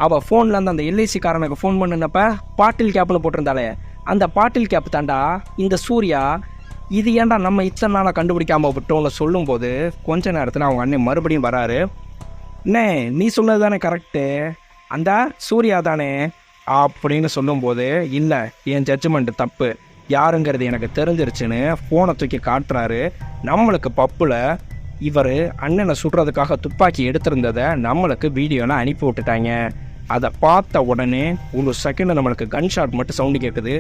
அவள் ஃபோன்லேருந்து அந்த எல்ஐசிக்காரனுக்கு ஃபோன் பண்ணினப்ப பாட்டில் கேப்பில் போட்டிருந்தாலே அந்த பாட்டில் கேப் தாண்டா இந்த சூர்யா. இது ஏன்டா நம்ம இத்தனை நாளாக கண்டுபிடிக்காம விட்டோம்னு சொல்லும்போது கொஞ்ச நேரத்தில் அவங்க அண்ணன் மறுபடியும் வராரு. அண்ணே நீ சொன்னது தானே கரெக்டு, அந்த சூர்யா தானே அப்படின்னு சொல்லும்போது, இல்லை என் ஜட்ஜ்மெண்ட் தப்பு, யாருங்கிறது எனக்கு தெரிஞ்சிருச்சுன்னு ஃபோனை தூக்கி காட்டுறாரு. நம்மளுக்கு பப்புல இவர் அண்ணனை சுடுறதுக்காக துப்பாக்கி எடுத்திருந்ததை நம்மளுக்கு வீடியோலாம் அனுப்பி விட்டுட்டாங்க. அதை பார்த்த உடனே ஒரு செகண்ட் நம்மளுக்கு கன் ஷாட் மட்டும் சவுண்டு கேட்குது.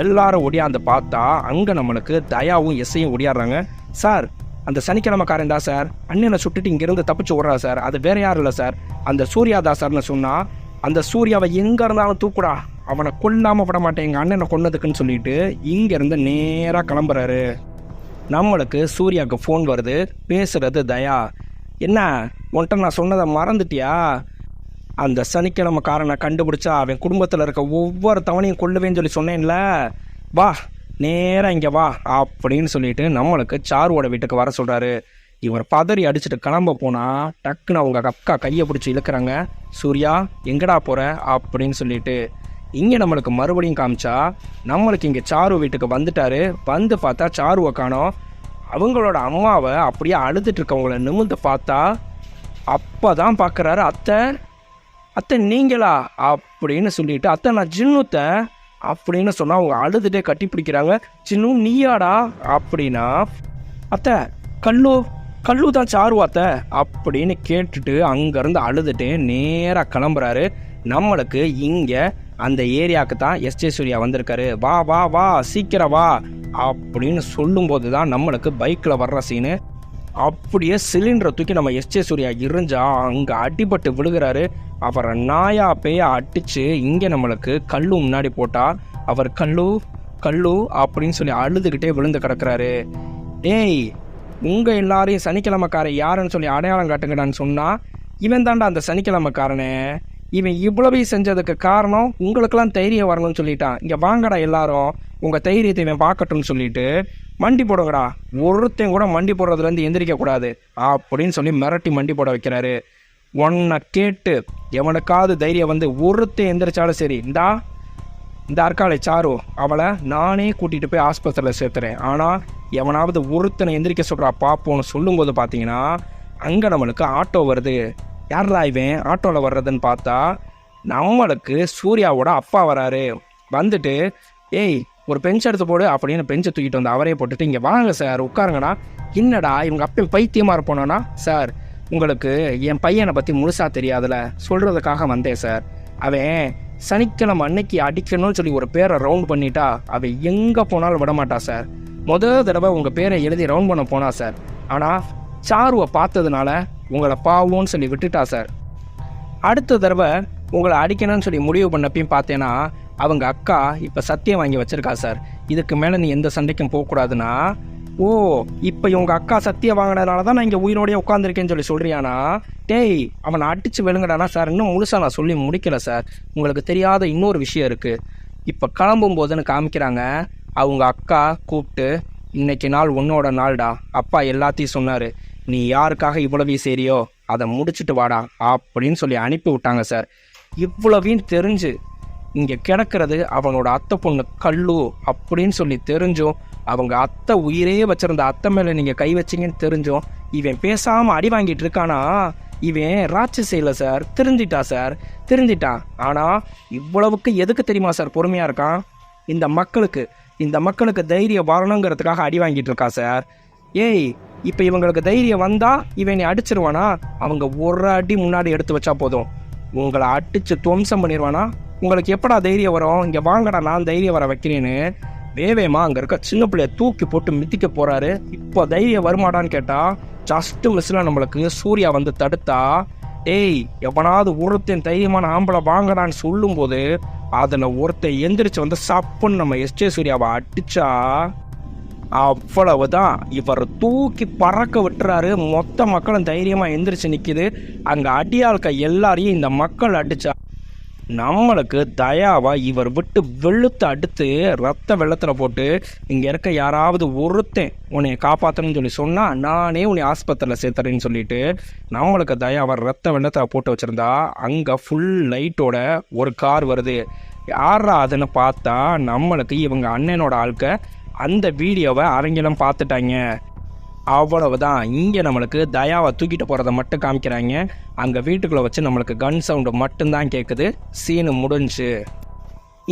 எல்லாரும் ஒடியாந்து பார்த்தா அங்கே நம்மளுக்கு தயாவும் எஸ்ஐயும் ஒடியாடுறாங்க. சார் அந்த சனிக்கிழமைக்காரன் தான் சார் அண்ணனை சுட்டுட்டு இங்கேருந்து தப்பிச்சு விட்றா சார், அது வேற யாரும் இல்லை சார், அந்த சூர்யா தான் சார்னு சொன்னால், அந்த சூர்யாவை எங்கே இருந்தாலும் தூக்குடா, அவனை கொல்லாமல் விட மாட்டேன் எங்கள் அண்ணனை கொன்னதுக்குன்னு சொல்லிட்டு இங்கேருந்து நேராக கிளம்புறாரு. நம்மளுக்கு சூர்யாவுக்கு ஃபோன் வருது, பேசுகிறது தயா. என்ன உன்கிட்ட நான் சொன்னதை மறந்துட்டியா, அந்த சனிக்கிழமைக்காரனை கண்டுபிடிச்சா அவன் குடும்பத்தில் இருக்க ஒவ்வொரு தவணையும் கொள்ளுவேன்னு சொல்லி சொன்னேன்ல, வா நேராக இங்கே வா அப்படின்னு சொல்லிட்டு நம்மளுக்கு சாருவோட வீட்டுக்கு வர சொல்கிறாரு. இவர் பதறி அடிச்சுட்டு கிளம்ப போனால் டக்குன்னு அவங்க அக்கா கையை பிடிச்சி இழுக்கிறாங்க. சூர்யா எங்கடா போகிற அப்படின்னு சொல்லிட்டு. இங்கே நம்மளுக்கு மறுபடியும் காமிச்சா நம்மளுக்கு இங்கே சாரு வீட்டுக்கு வந்துட்டாரு. வந்து பார்த்தா சாருவை காணோம். அவங்களோட அம்மாவை அப்படியே அழுதுட்டு இருக்கவங்கள நிமிர்ந்து பார்த்தா அப்போ தான் பார்க்குறாரு, அத்தை அத்தை நீங்களா அப்படின்னு சொல்லிட்டு, அத்தை நான் ஜின்னுத்தை அப்படின்னு சொன்னால் அவங்க அழுதுகிட்டே கட்டி பிடிக்கிறாங்க. ஜின்னு நீயாடா அப்படின்னா, அத்தை கல்லு தான் சாரு அத்தை அப்படின்னு கேட்டுட்டு அங்கேருந்து அழுதுட்டு நேராக கிளம்புறாரு. நம்மளுக்கு இங்கே அந்த ஏரியாவுக்கு தான் எஸ்ஜே சூர்யா வந்திருக்காரு. வா வா வா சீக்கிரம் வா அப்படின்னு சொல்லும்போது தான் நம்மளுக்கு பைக்கில் வர்ற சீனு. அப்படியே சிலிண்டரை தூக்கி நம்ம எஸ்ஜே சூர்யா இருஞ்சா அங்கே அடிபட்டு விழுகிறாரு. அவரை நாயா பேய அடித்து இங்கே நம்மளுக்கு கல்லு முன்னாடி போட்டால் அவர் கல்லு அப்படின்னு சொல்லி அழுதுகிட்டே விழுந்து கிடக்கிறாரு. டேய் உங்கள் எல்லாரையும் சனிக்கிழமைக்காரன் யாருன்னு சொல்லி அடையாளம் காட்டுங்கடான்னு சொன்னால், இவன் தாண்டா அந்த சனிக்கிழமைக்காரனே, இவன் இவ்வளவு செஞ்சதுக்கு காரணம் உங்களுக்கெல்லாம் தைரியம் வரணும்னு சொல்லிட்டான், இங்கே வாங்கடா எல்லாரும் உங்கள் தைரியத்தை இவன் பார்க்கட்டும்னு சொல்லிட்டு மண்டி போடுங்கடா, ஒருத்தையும் கூட மண்டி போடுறதுலேருந்து எந்திரிக்கக்கூடாது அப்படின்னு சொல்லி மிரட்டி மண்டி போட வைக்கிறாரு. உன்னை கேட்டு எவனுக்காவது தைரியம் வந்து ஒருத்தையும் எந்திரிச்சாலும் சரி, இந்த அர்க்காலை சாரு அவளை நானே கூட்டிகிட்டு போய் ஆஸ்பத்திரியில் சேர்த்துறேன், ஆனால் எவனாவது ஒருத்தனை எந்திரிக்க சொல்கிறா பார்ப்போன்னு சொல்லும்போது பார்த்தீங்கன்னா அங்கே நம்மளுக்கு ஆட்டோ வருது. யாரா இவன் ஆட்டோவில் வர்றதுன்னு பார்த்தா நம்மளுக்கு சூர்யாவோட அப்பா வராரு. வந்துட்டு ஏய் ஒரு பெஞ்ச் எடுத்து போடு அப்படின்னு பெஞ்சை தூக்கிட்டு வந்து அவரே போட்டுட்டு, இங்கே வாங்க சார் உட்காருங்கண்ணா. என்னடா இவங்க அப்பயும் பைத்தியமாக இருப்போனா, சார் உங்களுக்கு என் பையனை பற்றி முழுசாக தெரியாதுல, சொல்கிறதுக்காக வந்தேன் சார். அவன் சனிக்கிழமை அன்னைக்கு அடிக்கணும்னு சொல்லி ஒரு பேரை ரவுண்ட் பண்ணிட்டா அவன் எங்கே போனாலும் விடமாட்டா சார். முதல் தடவை உங்கள் பேரை எழுதி ரவுண்ட் பண்ண போனா சார், ஆனால் சாருவை பார்த்ததுனால உங்களை பாவோன்னு சொல்லி விட்டுட்டா சார். அடுத்த தடவை உங்களை அடிக்கணும்னு சொல்லி முடிவு பண்ணப்பையும் பார்த்தேன்னா அவங்க அக்கா இப்போ சத்தியம் வாங்கி வச்சிருக்கா சார், இதுக்கு மேலே நீ எந்த சண்டைக்கும் போகக்கூடாதுன்னா. ஓ இப்போ இவங்க அக்கா சத்தியம் வாங்கினதுனால தான் நான் இங்கே உயிரோடையே உட்காந்துருக்கேன்னு சொல்லி சொல்கிறியானா. டேய் அவனை அடித்து விழுங்கடானா சார், இன்னும் முழுசாக நான் சொல்லி முடிக்கலை சார், உங்களுக்கு தெரியாத இன்னொரு விஷயம் இருக்குது. இப்போ கிளம்பும் போதுன்னு காமிக்கிறாங்க அவங்க அக்கா கூப்பிட்டு, இன்னைக்கு நாள் உன்னோட நாள்டா, அப்பா எல்லாத்தையும் சொன்னார், நீ யாருக்காக இவ்வளவு சரியோ அதை முடிச்சுட்டு வாடா அப்படின்னு சொல்லி அனுப்பி விட்டாங்க சார். இவ்வளவையும் தெரிஞ்சு இங்கே கிடக்கிறது அவனோட அத்தை பொண்ணு கல்லு அப்படின்னு சொல்லி தெரிஞ்சும், அவங்க அத்தை உயிரே வச்சிருந்த அத்தை மேலே நீங்கள் கை வச்சிங்கன்னு தெரிஞ்சும் இவன் பேசாமல் அடி வாங்கிட்டு இருக்கானா, இவன் ராட்சசி இல்லை சார், தெரிஞ்சிட்டான். ஆனால் இவ்வளவுக்கு எதுக்கு தெரியுமா சார் பொறுமையாக இருக்கான், இந்த மக்களுக்கு தைரியம் வரணுங்கிறதுக்காக அடி வாங்கிட்டு இருக்கா சார். ஏய் இப்போ இவங்களுக்கு தைரியம் வந்தால் இவன் அடிச்சிருவானா, அவங்க ஒரு அடி முன்னாடி எடுத்து வச்சா போதும் உங்களை அடித்து துவம்சம் பண்ணிடுவானா. உங்களுக்கு எப்படா தைரியம் வரும், இங்கே வாங்கடா நான் தைரியம் வர வைக்கிறேன்னு வேவேமா அங்கே இருக்க சின்ன பிள்ளைய தூக்கி போட்டு மிதிக்க போகிறாரு. இப்போ தைரியம் வருமாடான்னு கேட்டால் ஜஸ்ட்டு மிஸ்ஸில் நம்மளுக்கு சூர்யா வந்து தடுத்தா டேய் எவனாவது ஒருத்தன் தைரியமான ஆம்பளை வாங்கடான்னு சொல்லும்போது அதில் ஒருத்தன் எந்திரிச்சு வந்து சப்புன்னு நம்ம எஸ்ஜே சூர்யாவை அடிச்சா அவ்வளவுதான். இவர் தூக்கி பறக்க விட்டுறாரு. மொத்த மக்களும் தைரியமாக எந்திரிச்சு நிற்கிது. அங்கே அடியாள்க எல்லாரையும் இந்த மக்கள் அடிச்சா நம்மளுக்கு தயாவா இவர் விட்டு வெளுத்து அடுத்து ரத்த வெள்ளத்தில் போட்டு இங்கே இருக்க யாராவது ஒருத்தன் உன்னை காப்பாற்றணும்னு சொல்லி சொன்னால் நானே உன்னை ஆஸ்பத்திரியில் சேர்த்துறேன்னு சொல்லிட்டு நம்மளுக்கு தயாவா ரத்த வெள்ளத்தில் போட்டு வச்சுருந்தா அங்கே ஃபுல் லைட்டோட ஒரு கார் வருது. யாரா அதுன்னு பார்த்தா நம்மளுக்கு இவங்க அண்ணனோட ஆட்க அந்த வீடியோவை அரங்கிலும் பார்த்துட்டாங்க. அவ்வளவுதான். இங்கே நம்மளுக்கு தயாவை தூக்கிட்டு போகிறத மட்டும் காமிக்கிறாங்க. அங்கே வீட்டுக்குள்ளே வச்சு நம்மளுக்கு கன் சவுண்டு மட்டும்தான் கேட்குது. சீனு முடிஞ்சு.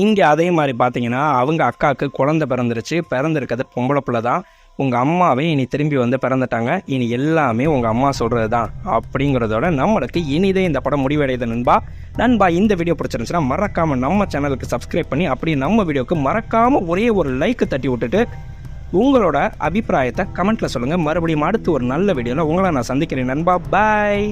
இங்கே அதே மாதிரி பார்த்தீங்கன்னா அவங்க அக்காவுக்கு குழந்தை பிறந்திருக்கிறது பொம்பளை பிள்ளை தான். உங்கள் அம்மாவே இனி திரும்பி வந்து பிறந்துட்டாங்க. இனி எல்லாமே உங்கள் அம்மா சொல்கிறது தான் அப்படிங்கிறதோட நம்மளுக்கு இனிதே இந்த படம் முடிவடையுது நண்பா. இந்த வீடியோ பிடிச்சிருந்துச்சுன்னா மறக்காமல் நம்ம சேனலுக்கு சப்ஸ்கிரைப் பண்ணி அப்படியே நம்ம வீடியோவுக்கு மறக்காமல் ஒரே ஒரு லைக்கு தட்டி விட்டுட்டு உங்களோட அபிப்பிராயத்தை கமெண்ட்டில் சொல்லுங்கள். மறுபடியும் அடுத்து ஒரு நல்ல வீடியோவில் உங்களை நான் சந்திக்கிறேன் நண்பா. பாய்.